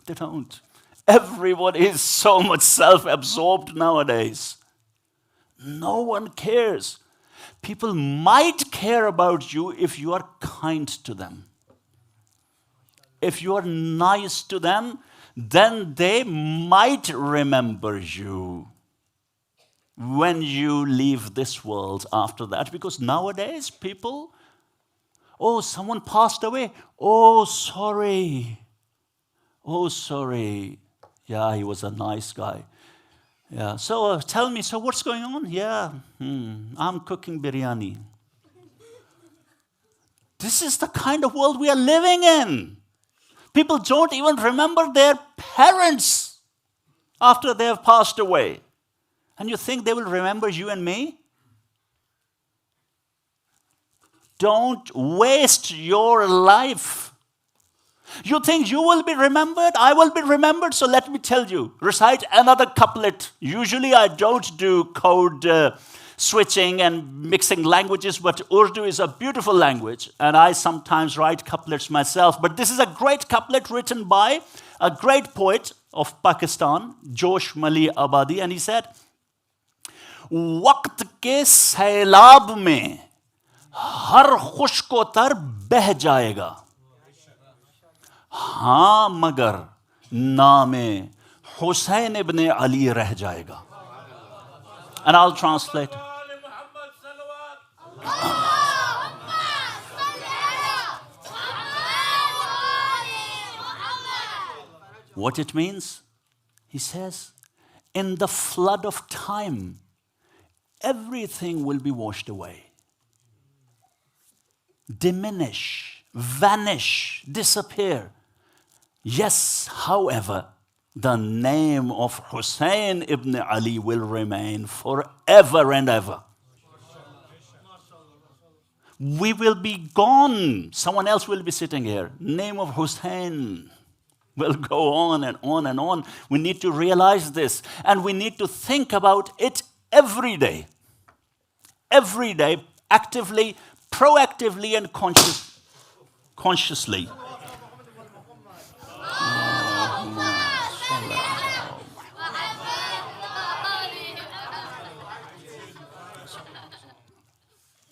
Speaker 3: They don't. Everyone is so much self-absorbed nowadays. No one cares. People might care about you if you are kind to them. If you are nice to them, then they might remember you when you leave this world after that. Because nowadays, people, oh, someone passed away. Oh, sorry. Oh, sorry. Yeah, he was a nice guy. Yeah, so tell me, so what's going on? Yeah, I'm cooking biryani. This is the kind of world we are living in. People don't even remember their parents after they have passed away. And you think they will remember you and me? Don't waste your life. You think you will be remembered? I will be remembered. So let me tell you, recite another couplet. Usually I don't do code switching and mixing languages, but Urdu is a beautiful language, and I sometimes write couplets myself. But this is a great couplet written by a great poet of Pakistan, Josh Mali Abadi, and he said, "Waqt ke sailab mein har khushko tar beh jayega. हाँ मगर नामे Hussain ibn Ali रह जाएगा." And I'll translate. What it means? He says, in the flood of time, everything will be washed away. Diminish, vanish, disappear. Yes, however, the name of Hussain ibn Ali will remain forever and ever. We will be gone. Someone else will be sitting here. Name of Hussain. We'll go on and on and on. We need to realize this, and we need to think about it every day. Every day, actively, proactively, and consciously.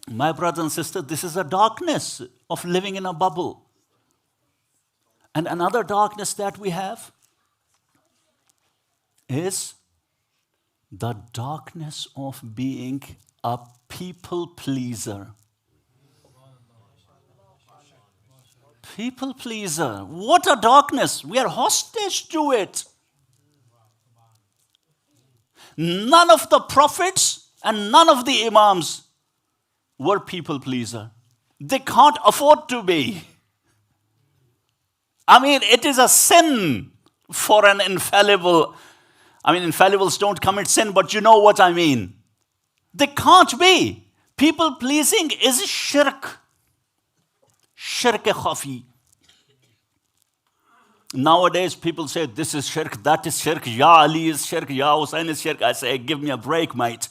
Speaker 3: My brothers and sisters, this is a darkness of living in a bubble. And another darkness that we have is the darkness of being a people pleaser. People pleaser. What a darkness. We are hostage to it. None of the prophets and none of the imams were people pleaser. They can't afford to be. I mean, it is a sin for an infallible. I mean, infallibles don't commit sin, but you know what I mean. They can't be. People pleasing is shirk. Shirk khafi. Nowadays, people say, this is shirk, that is shirk, Ya Ali is shirk, Ya Hussain is shirk. I say, give me a break, mate.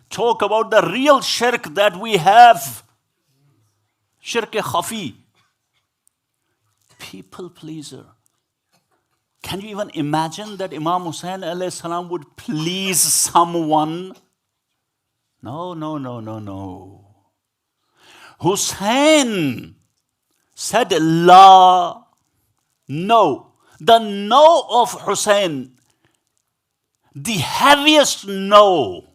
Speaker 3: Talk about the real shirk that we have. Shirk khafi. People pleaser. Can you even imagine that Imam Hussain alayhi salam would please someone? No. Hussain said La. No. The no of Hussain, the heaviest no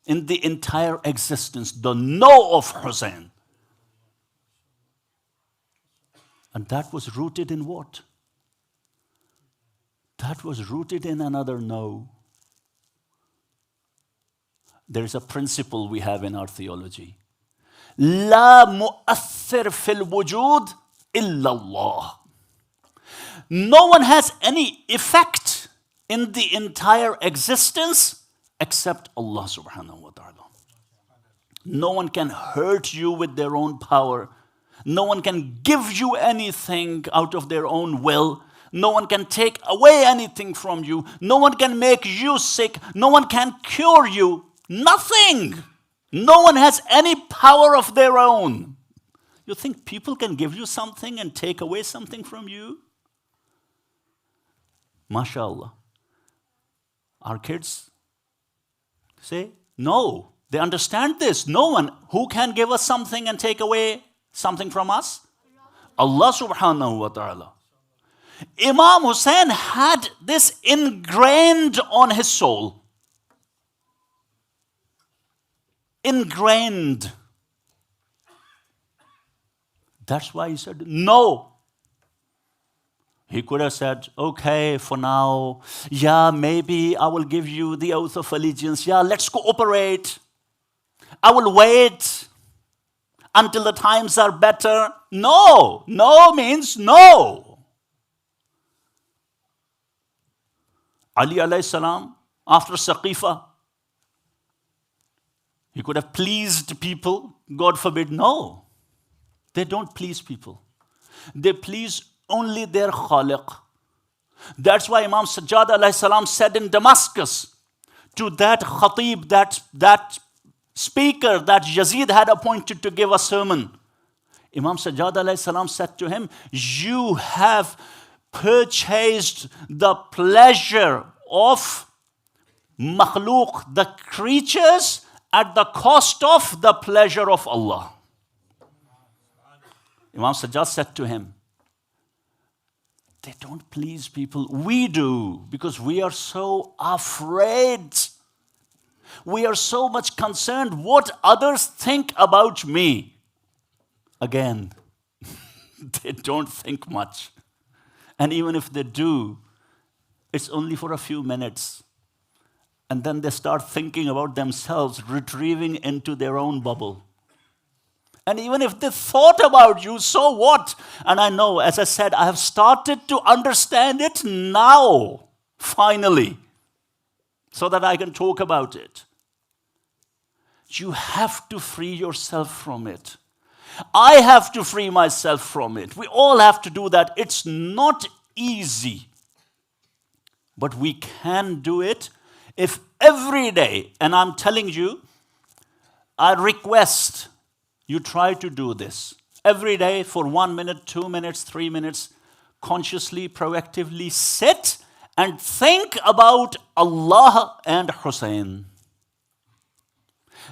Speaker 3: in the entire existence, the no of Hussain. And that was rooted in what? That was rooted in another no. There is a principle we have in our theology. La mu'athir fil wujud illa Allah. No one has any effect in the entire existence except Allah subhanahu wa ta'ala. No one can hurt you with their own power. No one can give you anything out of their own will. No one can take away anything from you. No one can make you sick. No one can cure you. Nothing. No one has any power of their own. You think people can give you something and take away something from you? MashaAllah. Our kids say, no. They understand this. No one. Who can give us something and take away something from us? Allah subhanahu wa ta'ala. Imam Hussain had this ingrained on his soul. Ingrained. That's why he said no. He could have said, okay, for now, yeah, maybe I will give you the oath of allegiance. Yeah, let's cooperate. I will wait until the times are better. No. No means no. Ali alayhi salam, after Saqifa, he could have pleased people. God forbid, no. They don't please people. They please only their Khaliq. That's why Imam Sajjad alayhi salam said in Damascus to that khatib, that speaker that Yazid had appointed to give a sermon. Imam Sajjad alayhi salam said to him, you have purchased the pleasure of makhluk, the creatures, at the cost of the pleasure of Allah. Imam Sajjad said to him, they don't please people. We do, because we are so afraid. We are so much concerned what others think about me. Again, they don't think much. And even if they do, it's only for a few minutes. And then they start thinking about themselves, retrieving into their own bubble. And even if they thought about you, so what? And I know, as I said, I have started to understand it now, finally, so that I can talk about it. You have to free yourself from it. I have to free myself from it. We all have to do that. It's not easy. But we can do it if every day, and I'm telling you, I request you try to do this. Every day for 1 minute, 2 minutes, 3 minutes, consciously, proactively sit and think about Allah and Hussain.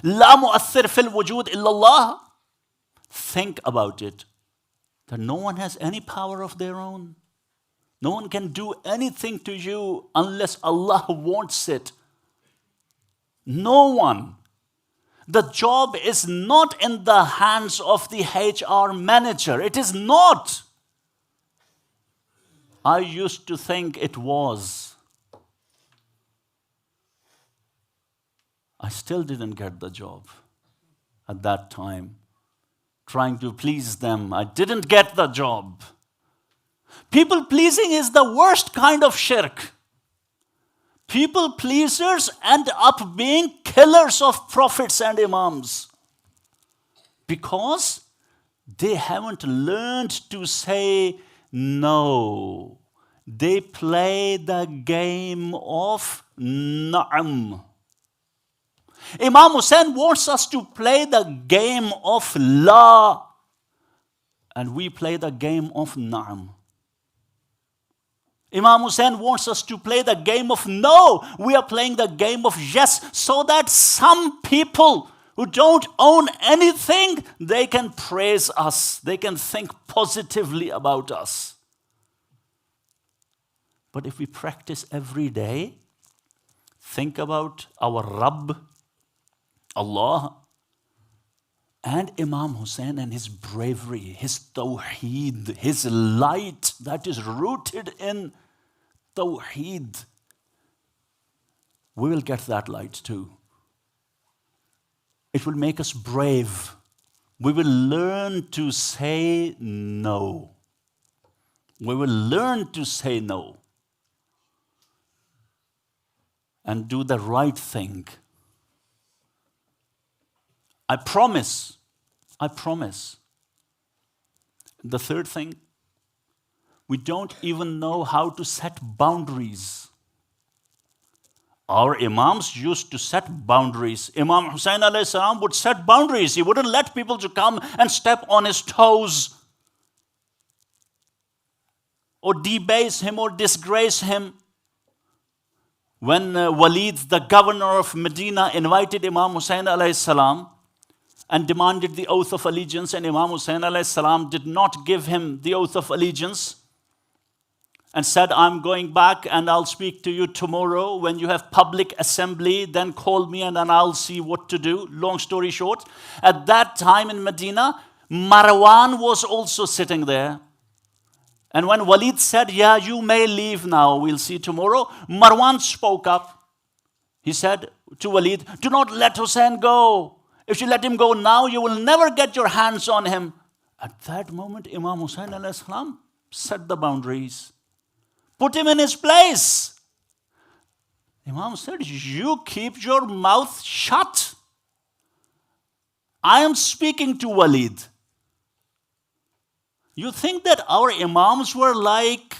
Speaker 3: لا مؤثر في الوجود إلا الله. Think about it. That no one has any power of their own. No one can do anything to you unless Allah wants it. No one. The job is not in the hands of the HR manager. It is not. I used to think it was. I still didn't get the job at that time. Trying to please them, I didn't get the job. People pleasing is the worst kind of shirk. People pleasers end up being killers of prophets and imams because they haven't learned to say no. They play the game of na'am. Imam Hussain wants us to play the game of la, and we play the game of na'am. Imam Hussain wants us to play the game of no. We are playing the game of yes, so that some people who don't own anything, they can praise us. They can think positively about us. But if we practice every day, think about our Rabb, Allah, and Imam Hussain and his bravery, his tawheed, his light that is rooted in tawheed. We will get that light too. It will make us brave. We will learn to say no. We will learn to say no and do the right thing. I promise. The third thing, we don't even know how to set boundaries. Our imams used to set boundaries. Imam Hussain alayhi salam would set boundaries. He wouldn't let people to come and step on his toes or debase him or disgrace him. When Walid, the governor of Medina, invited Imam Hussain alayhi salam and demanded the oath of allegiance, and Imam Hussain alayhi salam did not give him the oath of allegiance and said, I'm going back and I'll speak to you tomorrow when you have public assembly, then call me and then I'll see what to do. Long story short, at that time in Medina, Marwan was also sitting there. And when Walid said, yeah, you may leave now, we'll see tomorrow, Marwan spoke up. He said to Walid, do not let Hussain go. If you let him go now, you will never get your hands on him. At that moment, Imam Hussain alayhi salam set the boundaries. Put him in his place. Imam said, you keep your mouth shut. I am speaking to Walid. You think that our imams were like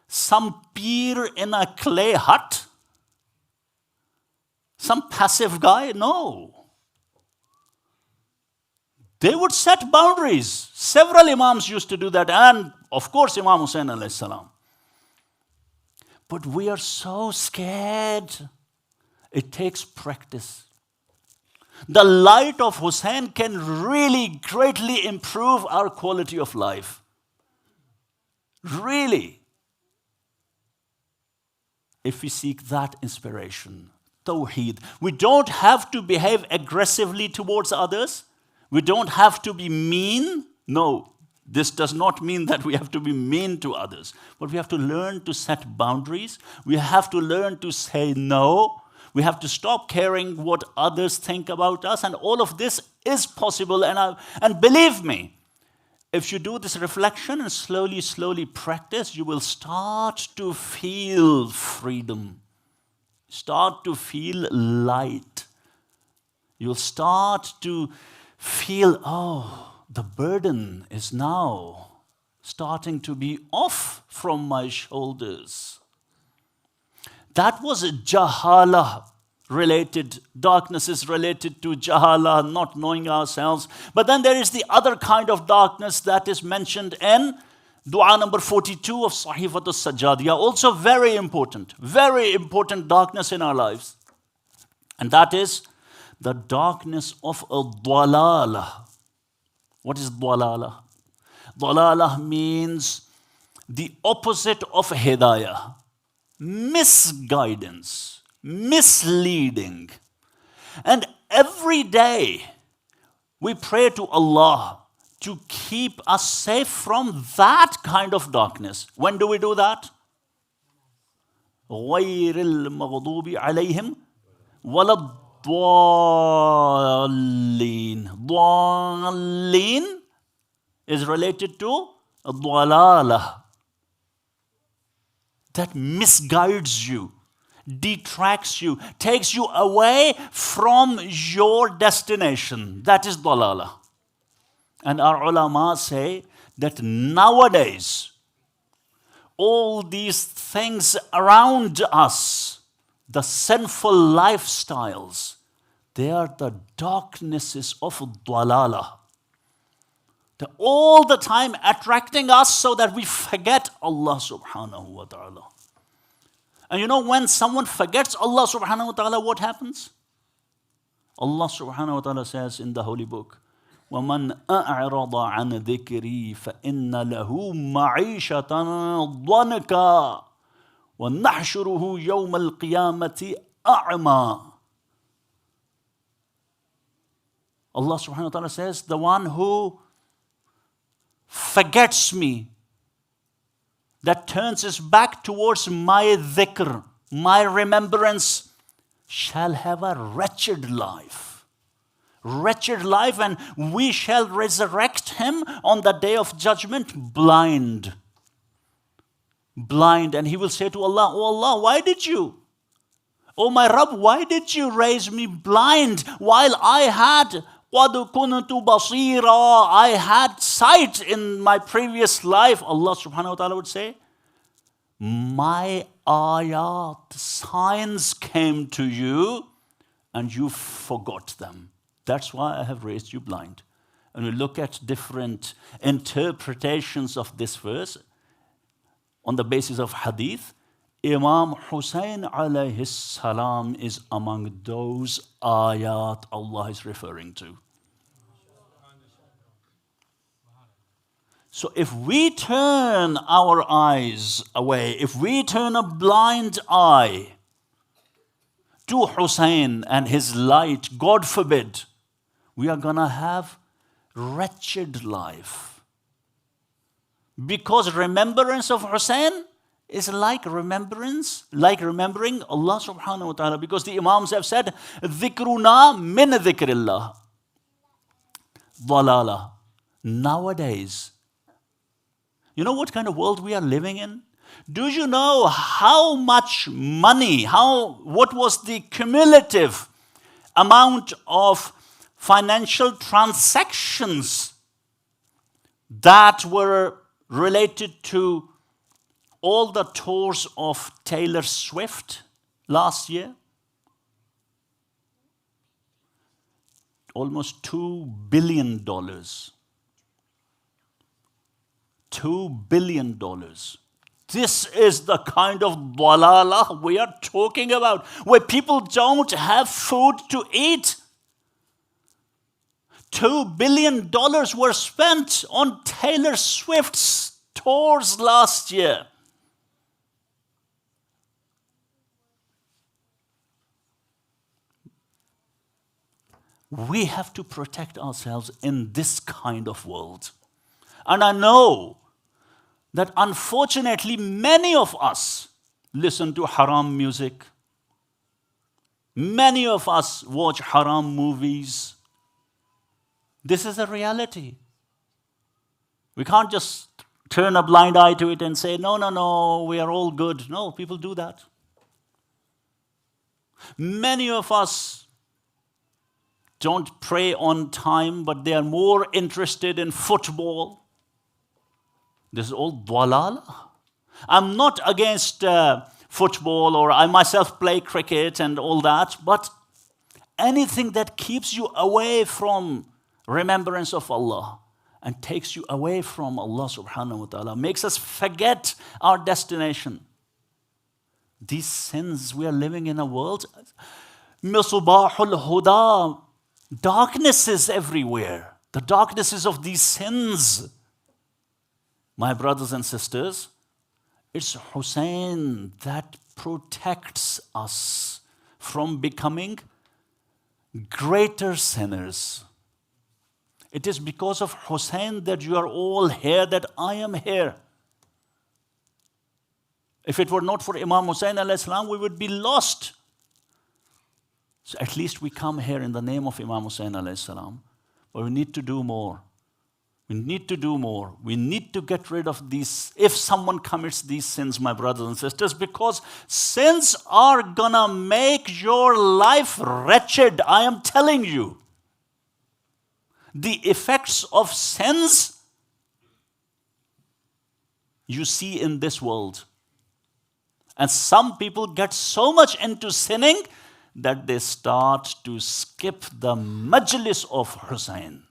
Speaker 3: some peer in a clay hut? Some passive guy? No. They would set boundaries. Several imams used to do that, and of course Imam Hussain alayhi salam. But we are so scared. It takes practice. The light of Hussain can really greatly improve our quality of life. Really. If we seek that inspiration, tawheed. We don't have to behave aggressively towards others. We don't have to be mean. No, this does not mean that we have to be mean to others. But we have to learn to set boundaries. We have to learn to say no. We have to stop caring what others think about us. And all of this is possible. And believe me, if you do this reflection and slowly practice, you will start to feel freedom. Start to feel light. You'll start to feel, oh, the burden is now starting to be off from my shoulders. That was a jahala related, darkness is related to jahala, not knowing ourselves. But then there is the other kind of darkness that is mentioned in dua number 42 of Sahifat al-Sajjadiyah. Also very important darkness in our lives. And that is the darkness of al-dalalah. What is dalalah? Dalalah means the opposite of hidayah. Misguidance, misleading. And every day we pray to Allah to keep us safe from that kind of darkness. When do we do that? غَيْرِ الْمَغْضُوبِ عَلَيْهِمْ وَلَا الضَّالِّينَ. ضَالِّينَ is related to ضَلَالَةٍ. That misguides you, detracts you, takes you away from your destination. That is dalala. And our ulama say that nowadays, all these things around us, the sinful lifestyles, they are the darknesses of dalala. They're all the time attracting us so that we forget Allah subhanahu wa ta'ala. And you know, when someone forgets Allah subhanahu wa ta'ala, what happens? Allah subhanahu wa ta'ala says in the holy book, وَمَنْ أَعْرَضَ عَنْ ذِكْرِي فَإِنَّ لَهُ مَعِيشَةً ضَنْكًا وَنَحْشُرُهُ يَوْمَ الْقِيَامَةِ أَعْمَى. Allah subhanahu wa ta'ala says, the one who forgets me, that turns his back towards my dhikr, my remembrance, shall have a wretched life. Wretched life, and we shall resurrect him on the day of judgment blind. Blind, and he will say to Allah, "Oh Allah, why did you? Oh my Rabb, why did you raise me blind while I had قَدْ كُنْتُ بَصِيرًا, I had sight in my previous life." Allah subhanahu wa ta'ala would say, my ayat, signs came to you and you forgot them. That's why I have raised you blind. And we look at different interpretations of this verse on the basis of hadith. Imam Hussain alayhi salam is among those ayat Allah is referring to. So if we turn our eyes away, if we turn a blind eye to Hussain and his light, God forbid, we are going to have wretched life. Because remembrance of Hussain is like remembering Allah subhanahu wa ta'ala. Because the Imams have said, dhikruna min dhikrillah. Dalala. Nowadays, you know what kind of world we are living in? Do you know how much money, what was the cumulative amount of financial transactions that were related to all the tours of Taylor Swift last year? Almost $2 billion. $2 billion. This is the kind of dalalah we are talking about, where people don't have food to eat. $2 billion were spent on Taylor Swift's tours last year. We have to protect ourselves in this kind of world. And I know that unfortunately many of us listen to haram music. Many of us watch haram movies. This is a reality. We can't just turn a blind eye to it and say, no, we are all good. No, people do that. Many of us don't pray on time, but they are more interested in football. This is all dwalala. I'm not against football, or I myself play cricket and all that, but anything that keeps you away from remembrance of Allah and takes you away from Allah subhanahu wa ta'ala, makes us forget our destination. These sins, we are living in a world, misbahul huda, darknesses everywhere. The darknesses of these sins. My brothers and sisters, it's Hussain that protects us from becoming greater sinners. It is because of Hussain that you are all here, that I am here. If it were not for Imam Hussain alayhi salam, we would be lost. So at least we come here in the name of Imam Hussain alayhi salam. But we need to do more. We need to do more. We need to get rid of these, if someone commits these sins, my brothers and sisters, because sins are gonna make your life wretched. I am telling you. The effects of sins you see in this world. And some people get so much into sinning that they start to skip the majlis of Hussain.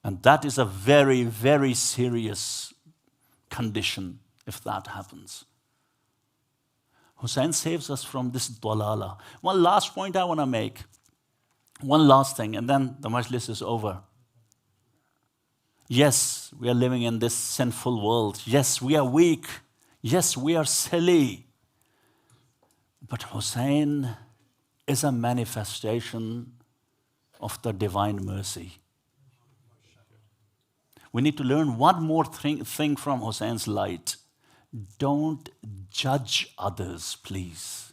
Speaker 3: And that is a very, very serious condition if that happens. Hussain saves us from this dalala. One last point I want to make. One last thing, and then the majlis is over. Yes, we are living in this sinful world. Yes, we are weak. Yes, we are silly. But Hussain is a manifestation of the divine mercy. We need to learn one more thing from Hussain's light. Don't judge others, please.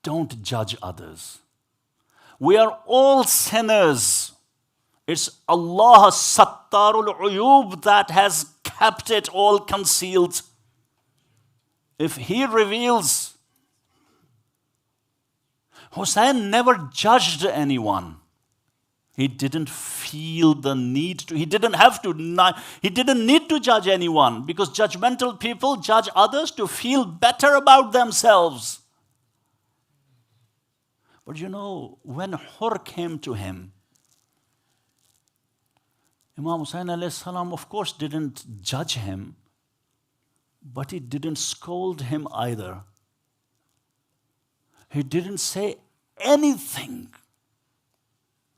Speaker 3: Don't judge others. We are all sinners. It's Allah Sattarul Uyub that has kept it all concealed. If He reveals, Hussain never judged anyone. He didn't feel the need to, he didn't need to judge anyone, because judgmental people judge others to feel better about themselves. But you know, when Hur came to him, Imam Hussain alayhi salam, of course, didn't judge him, but he didn't scold him either. He didn't say anything.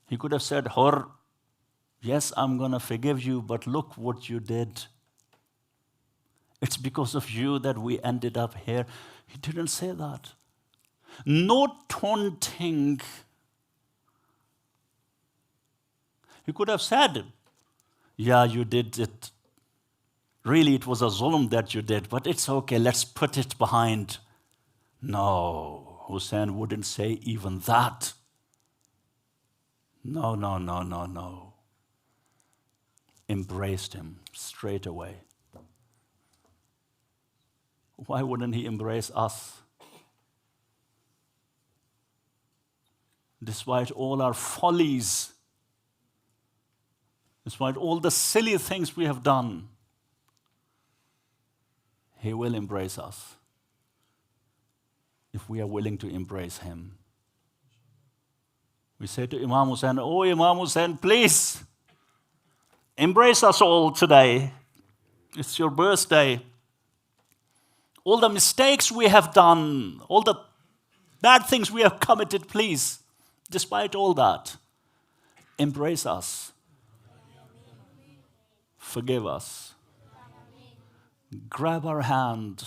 Speaker 3: He could have said, Hur, yes, I'm going to forgive you, but look what you did. It's because of you that we ended up here. He didn't say that. No taunting. He could have said, yeah, you did it. Really, it was a zulm that you did, but it's okay, let's put it behind. No, Hussain wouldn't say even that. No. Embraced him straight away. Why wouldn't he embrace us? Despite all our follies, despite all the silly things we have done, He will embrace us if we are willing to embrace Him. We say to Imam Hussain, oh Imam Hussain, please embrace us all today. It's your birthday. All the mistakes we have done, all the bad things we have committed, please, despite all that, embrace us. Forgive us. Grab our hand.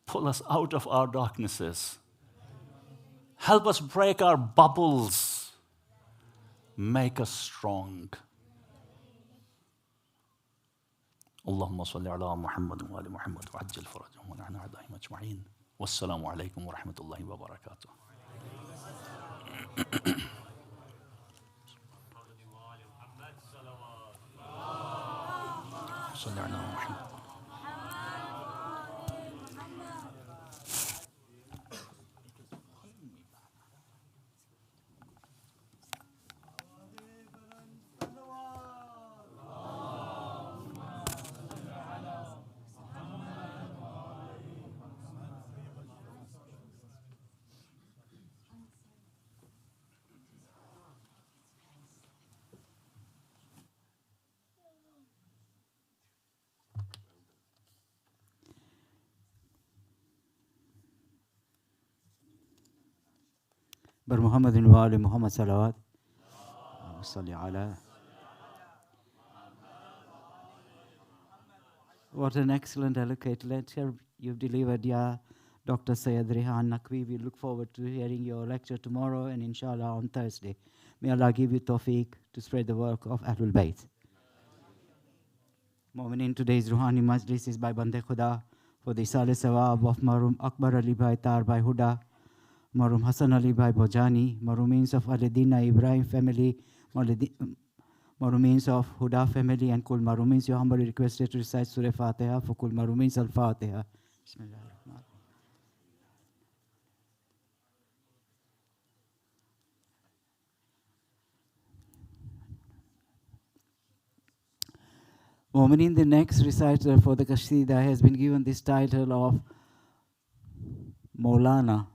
Speaker 3: Pull us out of our darknesses. Help us break our bubbles. Make us strong. اللهم صل على محمد وآل محمد وعجل فرجهم ولعن أعدائهم أجمعين والسلام عليكم ورحمة الله وبركاته. صل على محمد.
Speaker 1: bar Muhammadin wa ali Muhammad salawat. Salli ala. What an excellent eloquent lecture you've delivered, Ya Dr. Sayyid Rehan Naqvi. We look forward to hearing your lecture tomorrow and inshallah on Thursday. May Allah give you tawfiq to spread the work of Ahlul Bayt. Mu'minin, today's Ruhani Majlis is by Bande Khuda for the Isale Sawab of Marum Akbar Ali Bhai Tar Bhai Huda, Marum Hassan Ali Bhai Bojani, Marumins of Aledina Ibrahim family, Marumins of Huda family, and Kul Marumins, you humbly requested to recite Surah Fatiha for Kul Marumins Al-Fatiha. Bismillah. Mu'minin, the next reciter for the Qasida has been given this title of Maulana.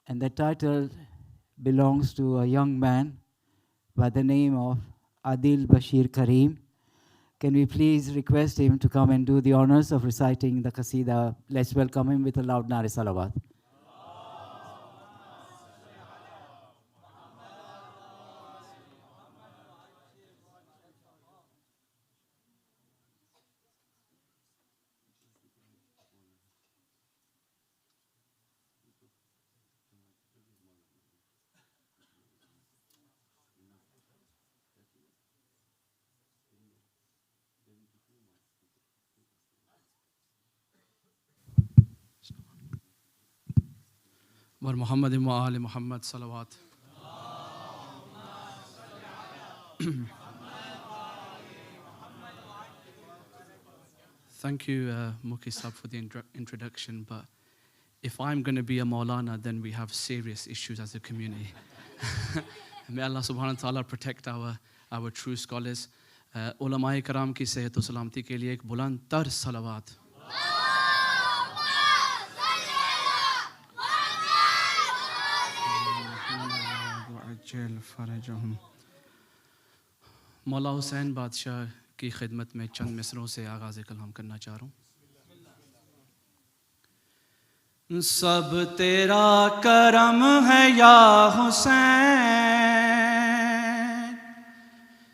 Speaker 1: And the title belongs to a young man by the name of Adil Bashir Kareem. Can we please request him to come and do the honors of reciting the Qasida? Let's welcome him with a loud Nare Salawat.
Speaker 4: वर मोहम्मद व आले Mohammad सलवात. Thank you, Muki Sab, for the introduction. But if I'm going to be a Maulana, then we have serious issues as a community. May Allah subhanahu wa ta'ala protect our true scholars. Ulama-e karam ki sehat wa salamati ke liye ek buland tar salawat. मौला हुसैन बादशाह की खिदमत में चंद मिसरों से आगाज़ कलाम करना चाह रहा हूँ. सब तेरा करम है या हुसैन,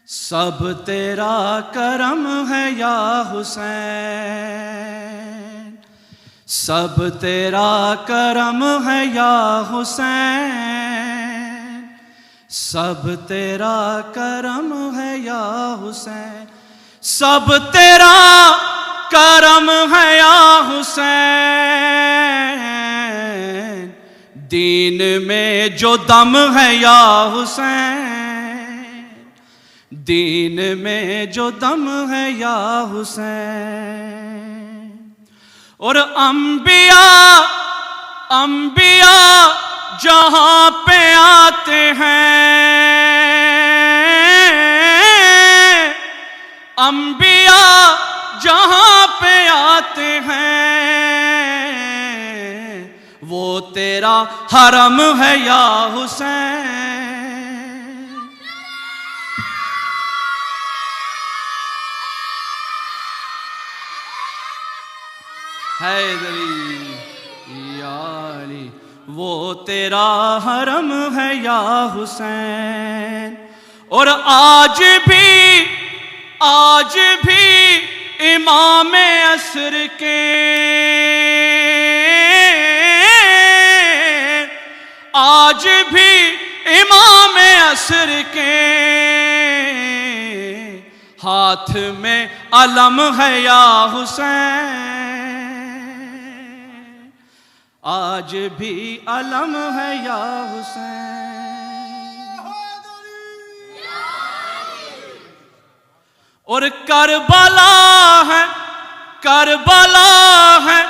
Speaker 4: सब तेरा करम है या हुसैन, सब तेरा करम है या हुसैन, सब तेरा करम है या हुसैन, सब तेरा करम है या हुसैन, दीन में जो दम है या हुसैन, दीन में जो दम है या हुसैन. और अंबिया अंबिया जहाँ पे आते हैं, अंबिया जहाँ पे आते हैं, वो तेरा हरम है या हुसैन. हैदरी या अली, वो तेरा हरम है या हुसैन. और आज भी इमाम असर के, आज भी इमाम असर के हाथ में अलम है या हुसैन, आज भी अलम है या हुसैन. और करबला है, करबला है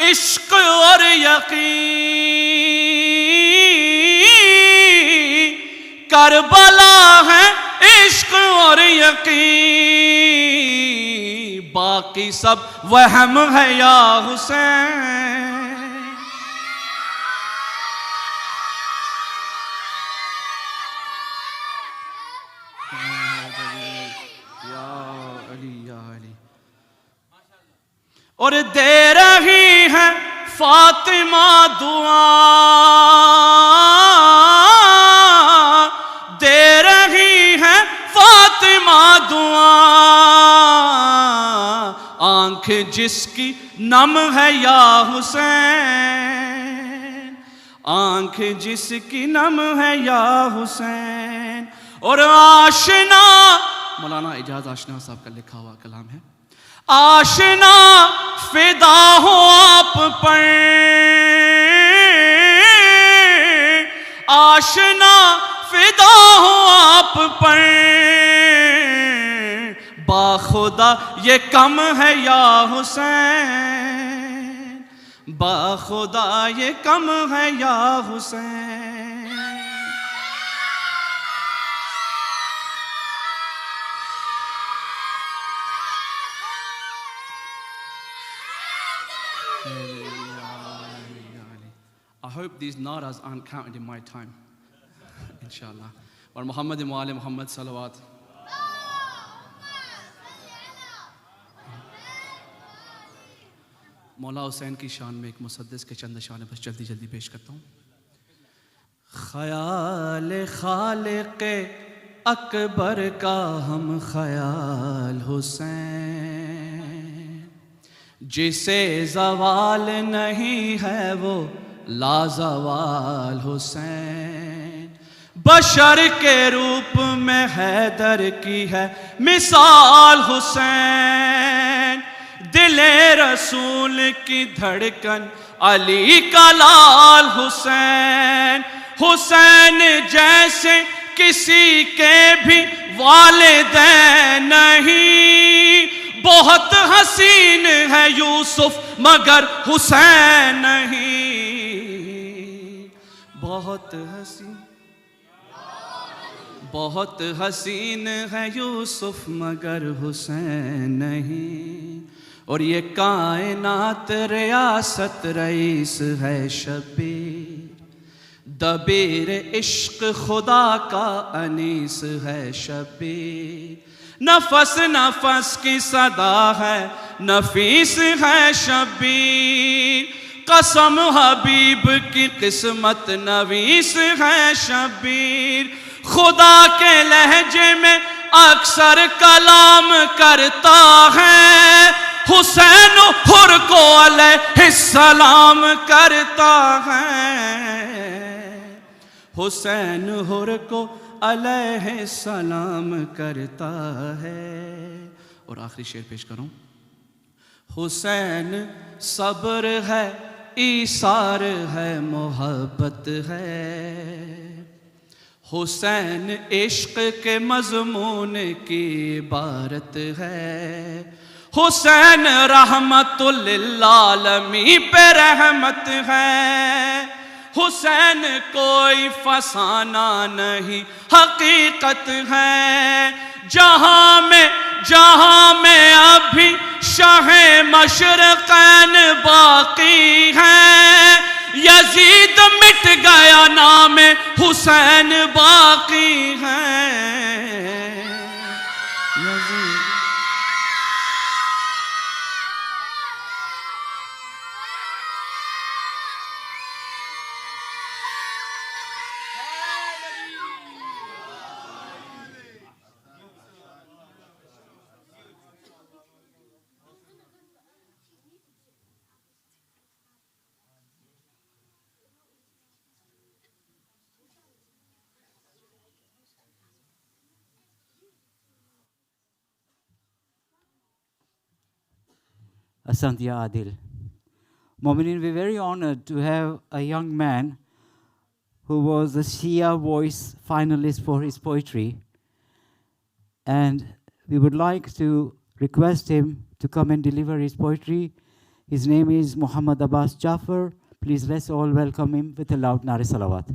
Speaker 4: इश्क और यकीन, करबला है इश्क और यकीन, बाकी सब वहम है या हुसैन. और दे रही है फातिमा दुआ, आंख जिसकी नम है या हुसैन, आंख जिसकी नम है या हुसैन। और आशना, मौलाना एजाज आशना साहब का लिखा हुआ कलाम है, आशना फिदा हो आप पर, आशना फिदा हो आप पर, बाखुदा ये कम है या हुसैन, बाखुदा ये कम है या Hussain. I hope these naras aren't counted in my time. Inshallah. Or Muhammad wa ali Muhammad salawat. मौला हुसैन की शान में एक मुसद्दिस के चंद शान बस जल्दी जल्दी पेश करता हूँ। ख्याल खालिक़े अकबर का हम ख्याल हुसैन, जिसे ज़वाल नहीं है वो लाज़वाल हुसैन, बशर के रूप में हैदर की है मिसाल हुसैन, दिले रसूल की धड़कन अली का लाल हुसैन, हुसैन जैसे किसी के भी वालिदैन नहीं, बहुत हसीन है यूसुफ मगर हुसैन नहीं, बहुत हसीन है यूसुफ मगर हुसैन नहीं। और ये कायनात रियासत रईस है शबीर, दबीर इश्क खुदा का अनीस है शबीर, नफस नफस की सदा है नफीस है शबीर, कसम हबीब की किस्मत नवीस है शबीर, खुदा के लहजे में अक्सर कलाम करता है, हुसैन हुर को अलैहिस्सलाम करता है, हुसैन हुर को अलैहिस्सलाम करता है। और आखिरी शेर पेश करूं। हुसैन सब्र है, ईसार है, मोहब्बत है, हुसैन इश्क के मज़मून की इबारत है, हुसैन रहमतुल लिल आलमीन पे रहमत है, हुसैन कोई फसाना नहीं हकीकत है, जहां में अभी शाह मशरक़ैन बाकी है, यजीद मिट गया नाम हुसैन बाकी है, Yazid.
Speaker 1: Asante Adil. Mominin, we're very honored to have a young man who was the Shia Voice finalist for his poetry. And we would like to request him to come and deliver his poetry. His name is Muhammad Abbas Jafar. Please let's all welcome him with a loud Nare Salawat.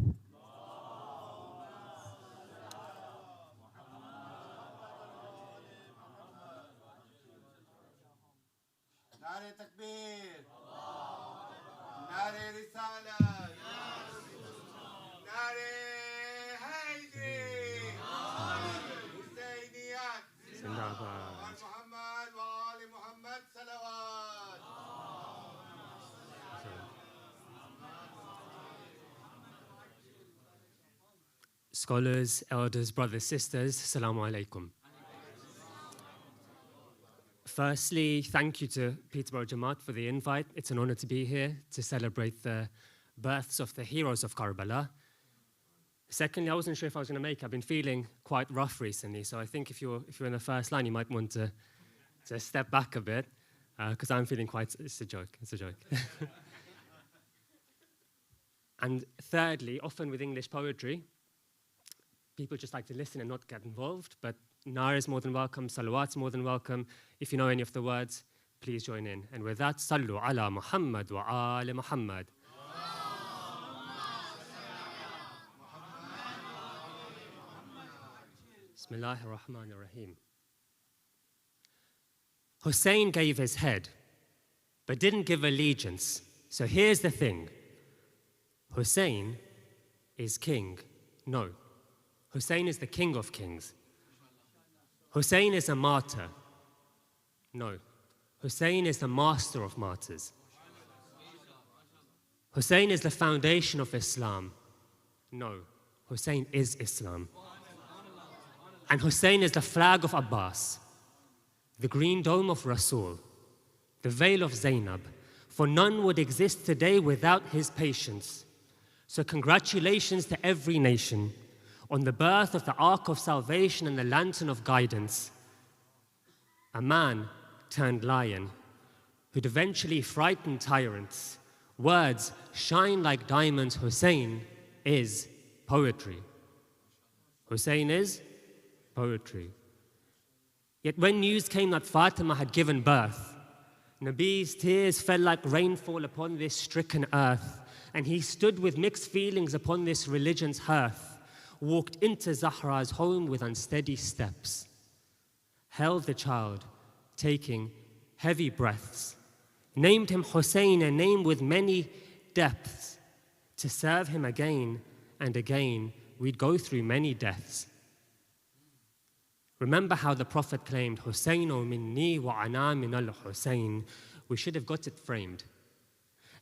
Speaker 5: Nare Takbir, Nare Risala, Nare Haydri, Husainiyat, Muhammad wa Ali Muhammad Salawat.
Speaker 6: Scholars, elders, brothers, sisters, Assalamu alaikum. Firstly, thank you to Peterborough Jamaat for the invite. It's an honor to be here to celebrate the births of the heroes of Karbala. Secondly, I wasn't sure if I was going to make it. I've been feeling quite rough recently, so I think if you're in the first line, you might want to step back a bit, because I'm feeling quite... It's a joke. And thirdly, often with English poetry, people just like to listen and not get involved, but Nar is more than welcome, Salawat's more than welcome. If you know any of the words, please join in. And with that, Sallu ala Muhammad wa ali Muhammad. Bismillahir Rahmanir Rahim. Hussain gave his head, but didn't give allegiance. So here's the thing. Hussain is king. No. Hussain is the king of kings. Hussain is a martyr. No. Hussain is the master of martyrs. Hussain is the foundation of Islam. No. Hussain is Islam. And Hussain is the flag of Abbas, the green dome of Rasul, the veil of Zainab, for none would exist today without his patience. So congratulations to every nation on the birth of the Ark of Salvation and the Lantern of Guidance. A man turned lion who'd eventually frighten tyrants. Words shine like diamonds. Hussain is poetry. Hussain is poetry. Yet when news came that Fatima had given birth, Nabi's tears fell like rainfall upon this stricken earth, and he stood with mixed feelings upon this religion's hearth, walked into Zahra's home with unsteady steps, held the child, taking heavy breaths, named him Hussain, a name with many depths. To serve him again and again, we'd go through many deaths. Remember how the Prophet claimed, Hussainu minni wa ana min al-Hussain. We should have got it framed.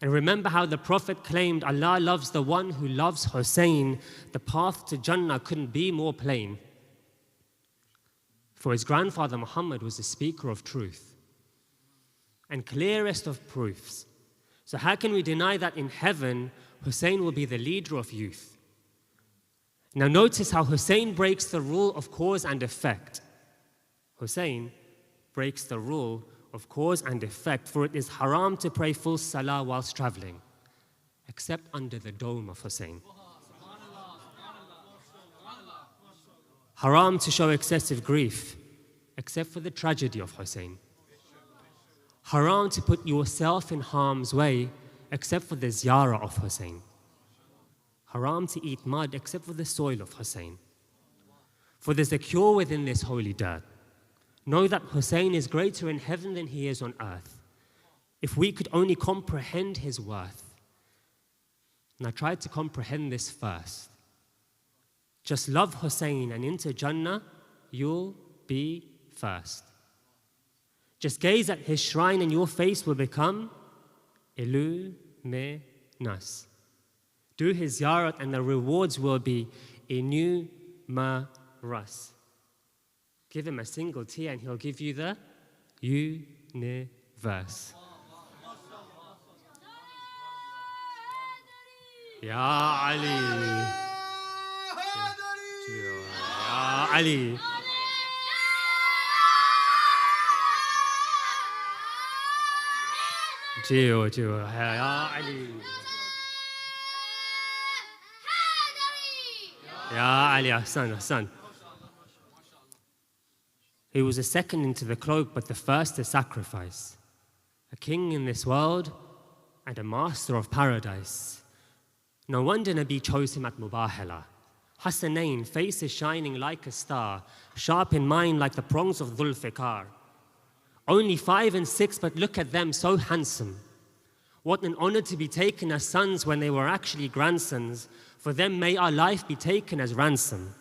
Speaker 6: And remember how the Prophet claimed, Allah loves the one who loves Hussain. The path to Jannah couldn't be more plain. For his grandfather Muhammad was the speaker of truth and clearest of proofs. So how can we deny that in heaven, Hussain will be the leader of youth? Now notice how Hussain breaks the rule of cause and effect. Hussain breaks the rule of cause and effect, for it is haram to pray full salah whilst traveling, except under the dome of Hussain. Haram to show excessive grief, except for the tragedy of Hussain. Haram to put yourself in harm's way, except for the ziyarah of Hussain. Haram to eat mud, except for the soil of Hussain. For there's a cure within this holy dirt. Know that Hussain is greater in heaven than he is on earth. If we could only comprehend his worth. And I tried to comprehend this first. Just love Hussain and into Jannah, you'll be first. Just gaze at his shrine and your face will become illuminous. Do his ziyarat and the rewards will be innumerous. Give him a single tear and he'll give you the universe. Ya Ali. Ya Ali. Ya Ali. Ya Ali, Hassan. He was the second into the cloak, but the first to sacrifice. A king in this world and a master of paradise. No wonder Nabi chose him at Mubahala. Husainain, faces shining like a star, sharp in mind like the prongs of Dhul Fiqar. Only 5 and 6, but look at them, so handsome. What an honor to be taken as sons when they were actually grandsons. For them may our life be taken as ransom.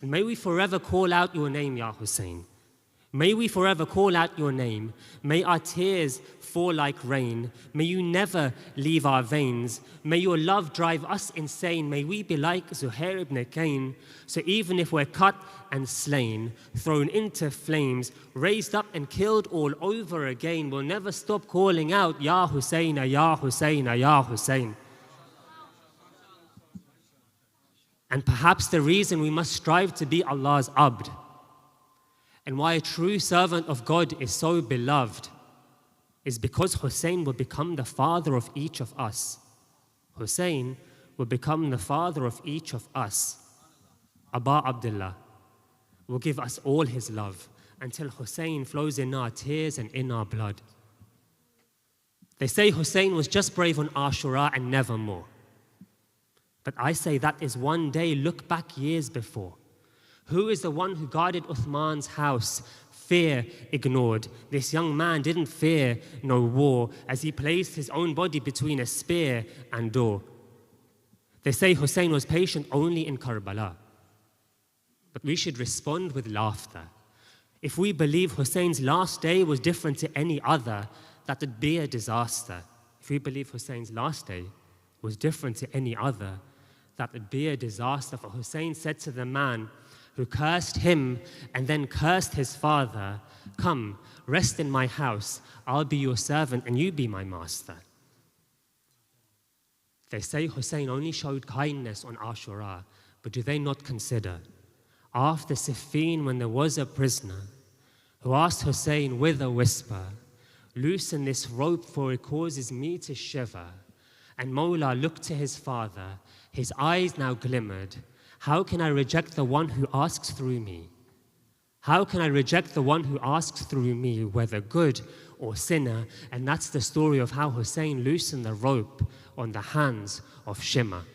Speaker 6: And may we forever call out your name, Ya Hussain. May we forever call out your name. May our tears fall like rain. May you never leave our veins. May your love drive us insane. May we be like Zuhair ibn Cain. So even if we're cut and slain, thrown into flames, raised up and killed all over again, we'll never stop calling out, Ya Hussain, Ya Hussain, Ya Hussain. And perhaps the reason we must strive to be Allah's abd, and why a true servant of God is so beloved, is because Hussain will become the father of each of us. Hussain will become the father of each of us. Abba Abdullah will give us all his love until Hussain flows in our tears and in our blood. They say Hussain was just brave on Ashura and never more. But I say that is one day, look back years before. Who is the one who guarded Uthman's house? Fear ignored. This young man didn't fear no war as he placed his own body between a spear and door. They say Hussain was patient only in Karbala. But we should respond with laughter. If we believe Hussein's last day was different to any other, that would be a disaster. If we believe Hussein's last day was different to any other, that would be a disaster. For Hussain said to the man who cursed him and then cursed his father, "Come, rest in my house. I'll be your servant and you be my master." They say Hussain only showed kindness on Ashura, but do they not consider, after Siffin, when there was a prisoner who asked Hussain with a whisper, "Loosen this rope, for it causes me to shiver." And Mawla looked to his father, his eyes now glimmered. How can I reject the one who asks through me? How can I reject the one who asks through me, whether good or sinner? And that's the story of how Hussain loosened the rope on the hands of Shimmer.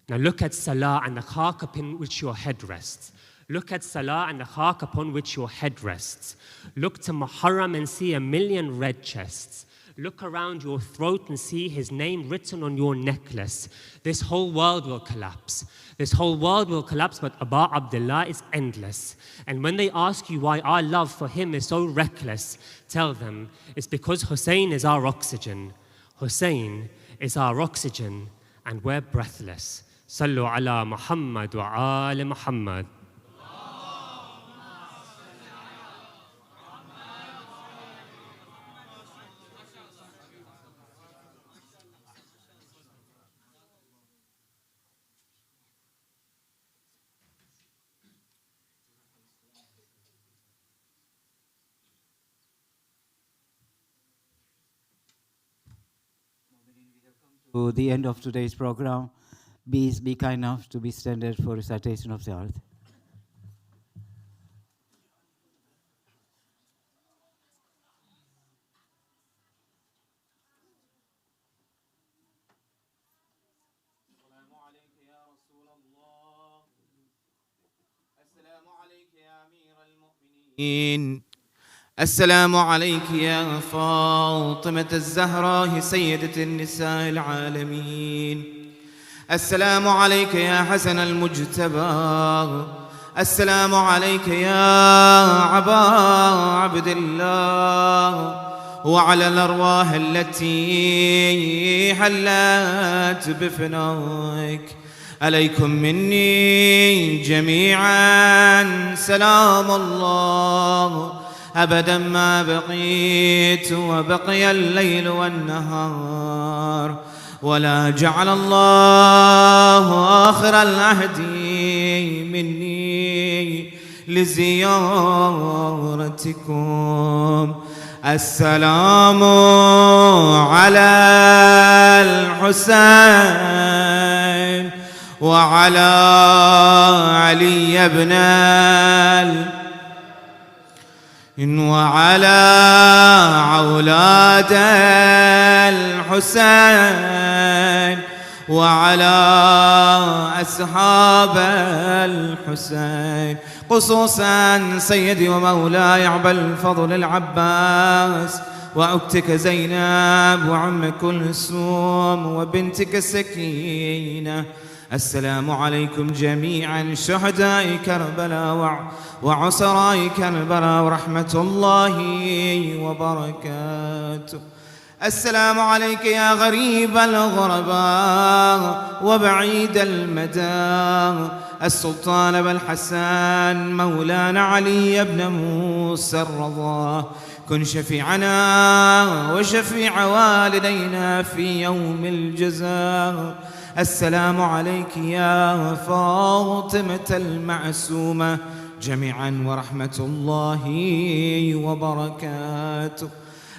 Speaker 6: Now look at Salah and the khak upon which your head rests. Look at Salah and the khak upon which your head rests. Look to Muharram and see 1,000,000 red chests. Look around your throat and see his name written on your necklace. This whole world will collapse. This whole world will collapse, but Abba Abdullah is endless. And when they ask you why our love for him is so reckless, tell them it's because Hussain is our oxygen. Hussain is our oxygen, and we're breathless. Sallu ala Muhammad wa ali Muhammad.
Speaker 1: To the end of today's program, please be kind enough to be standard for recitation of the art.
Speaker 7: السلام عليك يا فاطمة الزهراء سيدة النساء العالمين. السلام عليك يا حسن المجتبى. السلام عليك يا عبا عبد الله وعلى الأرواح التي حلت بفنائك. عليكم مني جميعا سلام الله أبدا ما بقيت وبقي الليل والنهار، ولا جعل الله آخر العهد مني لزيارتكم. السلام على الحسين وعلى علي بن وعلى أولاد الحسين وعلى أصحاب الحسين، خصوصا سيدي ومولاي أبا الفضل العباس وأختك زينب وعم كلثوم وبنتك سكينة. السلام عليكم جميعا شهداء كربلاء وعسراء كربلاء ورحمة الله وبركاته. السلام عليك يا غريب الغرباء وبعيد المدى، السلطان أبا الحسن مولانا علي بن موسى الرضا، كن شفيعنا وشفيع والدينا في يوم الجزاء. السلام عليك يا فاطمة المعصومة جميعا ورحمة الله وبركاته.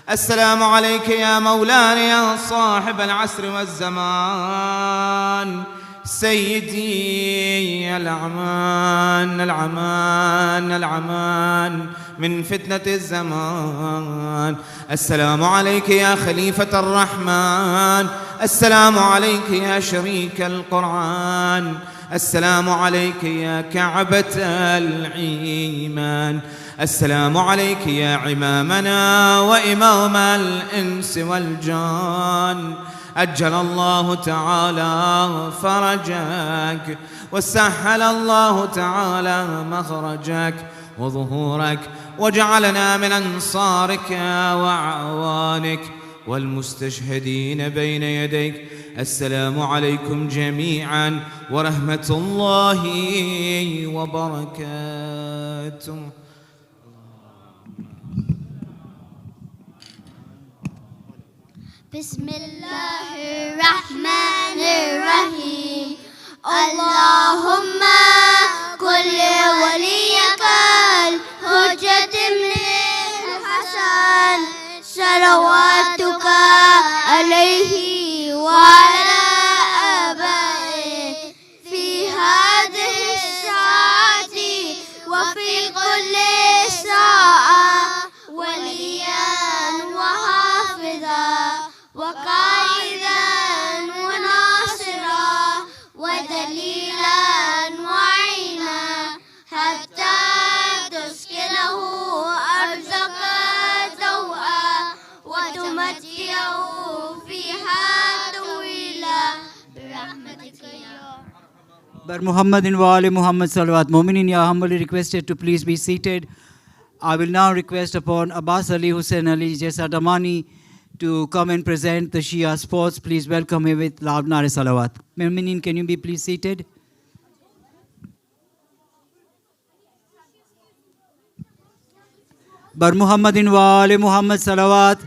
Speaker 7: السلام عليك يا مولانا يا صاحب العصر والزمان، سيدي الأعمان الأعمان الأعمان من فتنة الزمان. السلام عليك يا خليفة الرحمن، السلام عليك يا شريك القرآن، السلام عليك يا كعبة الإيمان، السلام عليك يا عمامنا وإمام الإنس والجان. أجل الله تعالى فرجك وسهل الله تعالى مخرجك وظهورك، وجعلنا من أنصارك وأعوانك والمستشهدين بين يديك. السلام عليكم جميعا ورحمة الله وبركاته.
Speaker 2: بسم الله الرحمن الرحيم. اللهم كل وليك الحجة بن الحسن صلواتك عليه وعلى آبائه في هذه الساعة وفي كل ساعة وليا وحافظا وقائدا وناصرا ودليلا وعينا حتى تسكنه أرزك ضوءا وتمتعه فيها طويلا برحمتك يا
Speaker 1: Bar Muhammadin wa ali Muhammad salawat. Mu'minin, you are humbly requested to please be seated. I will now request upon Abbas Ali Hussain Ali Jesadamani to come and present the Shia sports. Please welcome him with loud nare salawat. Mu'minin, can you be please seated? Bar Muhammadin wa ali Muhammad salawat.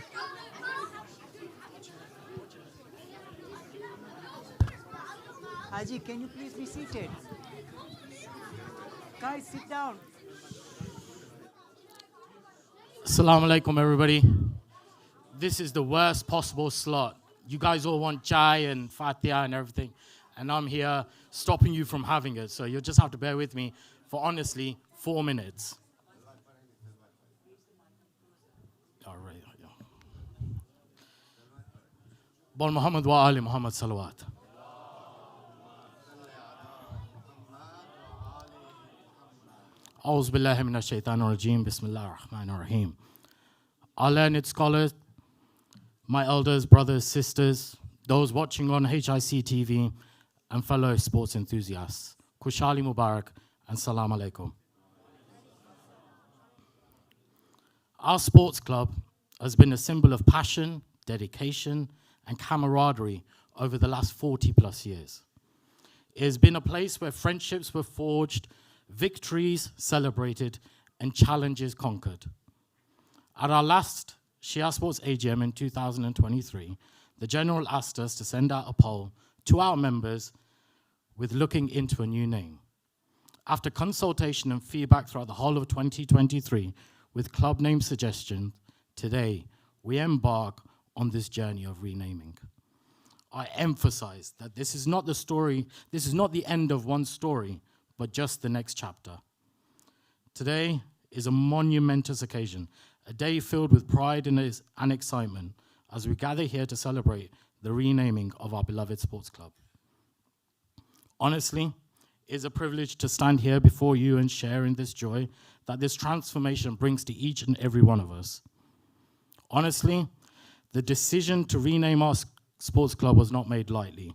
Speaker 1: Haji, can you please be seated? Guys, sit down.
Speaker 8: Assalamu alaikum, everybody. This is the worst possible slot. You guys all want chai and fatiha and everything, and I'm here stopping you from having it. So you'll just have to bear with me for honestly 4 minutes. All right. Bon Muhammad wa ali Muhammad salawat. A'udhu billahi minash shaitanir rajim. Bismillahir rahmanir rahim. Our learned scholars, my elders, brothers, sisters, those watching on HICTV, and fellow sports enthusiasts, Kushali Mubarak and Salam Alaikum. Our sports club has been a symbol of passion, dedication, and camaraderie over the last 40 plus years. It has been a place where friendships were forged, victories celebrated, and challenges conquered. At our last Shia Sports AGM in 2023, the General asked us to send out a poll to our members with looking into a new name. After consultation and feedback throughout the whole of 2023 with club name suggestions, today we embark on this journey of renaming. I emphasize that this is not the story, this is not the end of one story, but just the next chapter. Today is a monumentous occasion, a day filled with pride and excitement as we gather here to celebrate the renaming of our beloved sports club. Honestly, it is a privilege to stand here before you and share in this joy that this transformation brings to each and every one of us. Honestly, the decision to rename our sports club was not made lightly,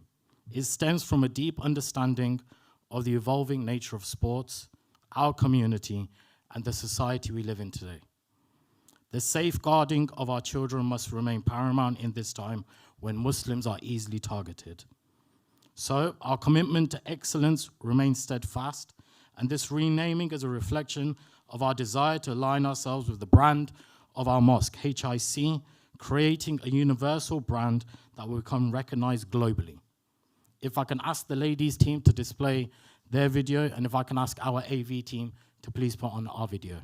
Speaker 8: It stems from a deep understanding of the evolving nature of sports, our community, and the society we live in today. The safeguarding of our children must remain paramount in this time when Muslims are easily targeted. So our commitment to excellence remains steadfast, and this renaming is a reflection of our desire to align ourselves with the brand of our mosque, HIC, creating a universal brand that will become recognized globally. If I can ask the ladies team to display their video, and if I can ask our AV team to please put on our video.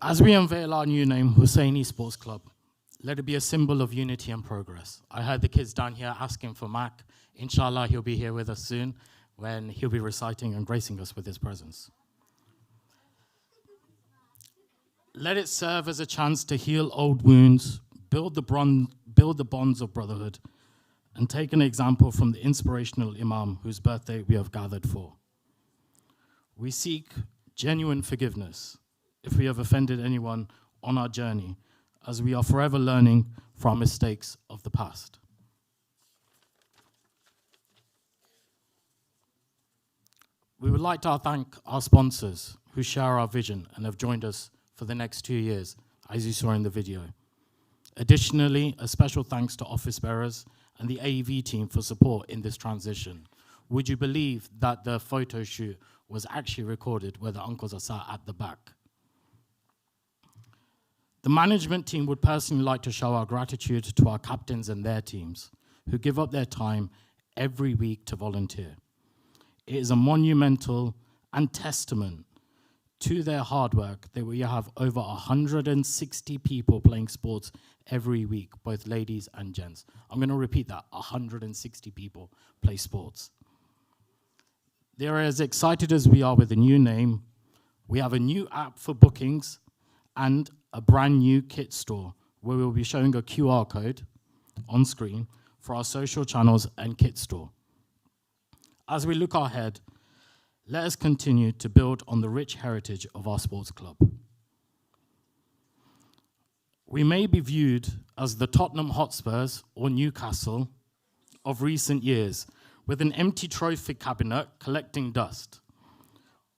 Speaker 8: As we unveil our new name, Husaini Sports Club, let it be a symbol of unity and progress. I heard the kids down here asking for Mac. Inshallah, he'll be here with us soon when he'll be reciting and gracing us with his presence. Let it serve as a chance to heal old wounds, build the bonds of brotherhood, and take an example from the inspirational Imam whose birthday we have gathered for. We seek genuine forgiveness if we have offended anyone on our journey, as we are forever learning from mistakes of the past. We would like to thank our sponsors who share our vision and have joined us for the next 2 years, as you saw in the video. Additionally, a special thanks to office bearers and the AV team for support in this transition. Would you believe that the photo shoot was actually recorded where the uncles are sat at the back? The management team would personally like to show our gratitude to our captains and their teams who give up their time every week to volunteer. It is a monumental and testament to their hard work that we have over 160 people playing sports every week, both ladies and gents. I'm going to repeat that, 160 people play sports. They're as excited as we are with the new name. We have a new app for bookings and a brand new kit store where we'll be showing a QR code on screen for our social channels and kit store. As we look ahead, let us continue to build on the rich heritage of our sports club. We may be viewed as the Tottenham Hotspurs or Newcastle of recent years, with an empty trophy cabinet collecting dust.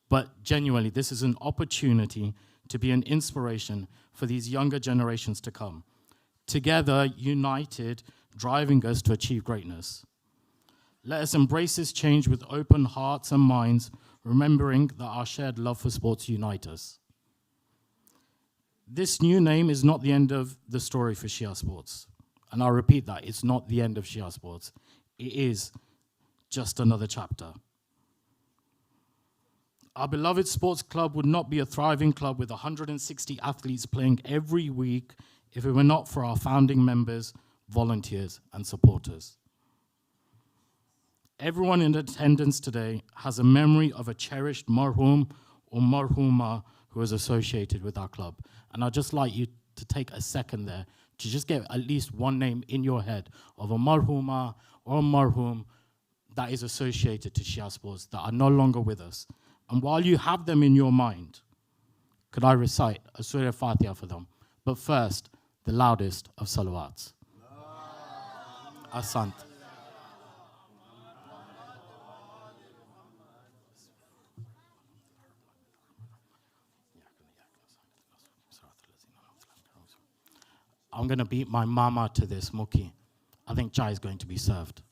Speaker 8: But genuinely, this is an opportunity to be an inspiration for these younger generations to come. Together, united, driving us to achieve greatness. Let us embrace this change with open hearts and minds, remembering that our shared love for sports unite us. This new name is not the end of the story for Shia Sports. And I'll repeat that, it's not the end of Shia Sports. It is just another chapter. Our beloved sports club would not be a thriving club with 160 athletes playing every week if it were not for our founding members, volunteers, and supporters. Everyone in attendance today has a memory of a cherished marhum or marhuma who is associated with our club. And I'd just like you to take a second there to just get at least one name in your head of a marhuma or a marhum that is associated to Shia Sports that are no longer with us. And while you have them in your mind, could I recite a Surah Fatiha for them? But first, the loudest of salawats. Asant. I'm going to beat my mama to this, Muki. I think chai is going to be served.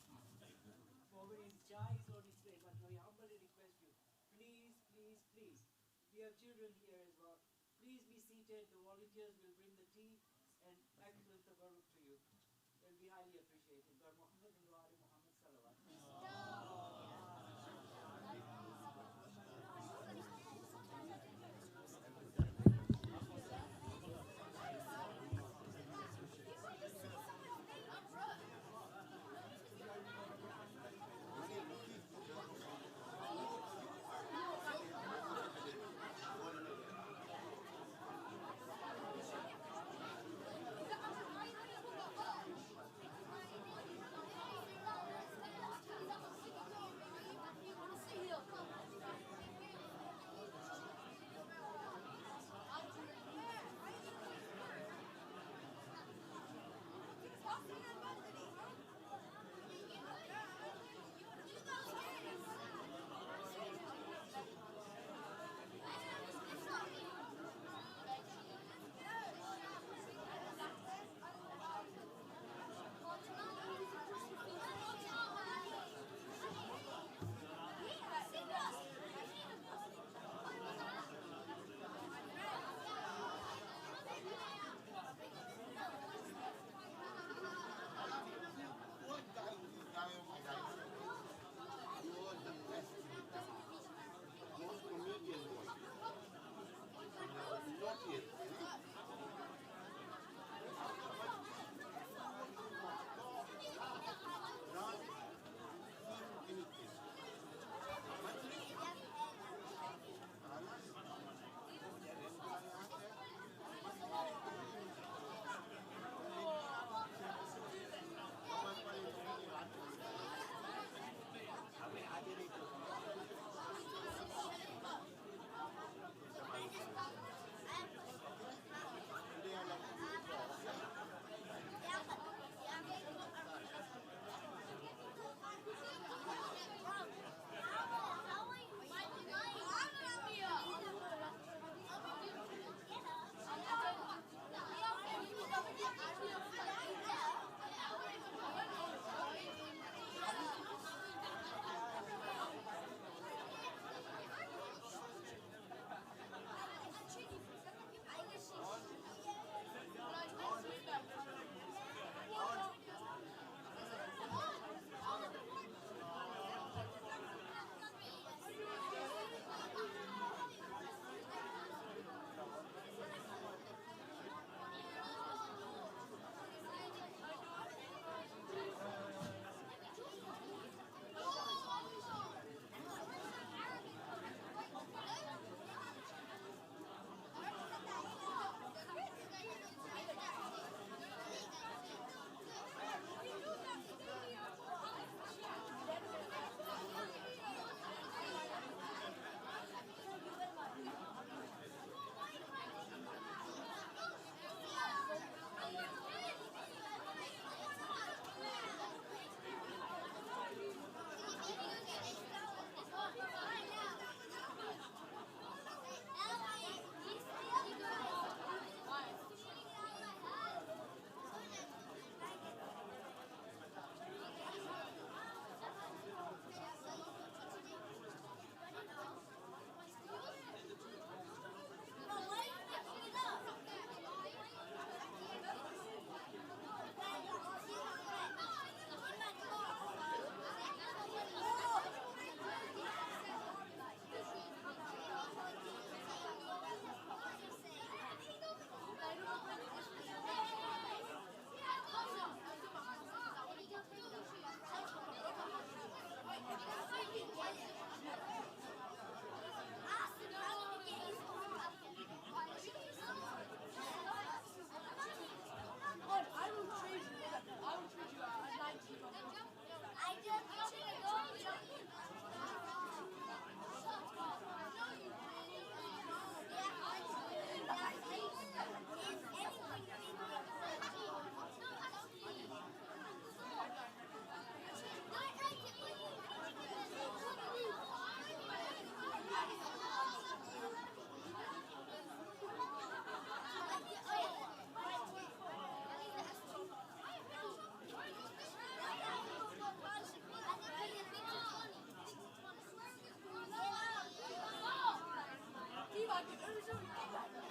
Speaker 1: Will be highly appreciated. God Muhammad and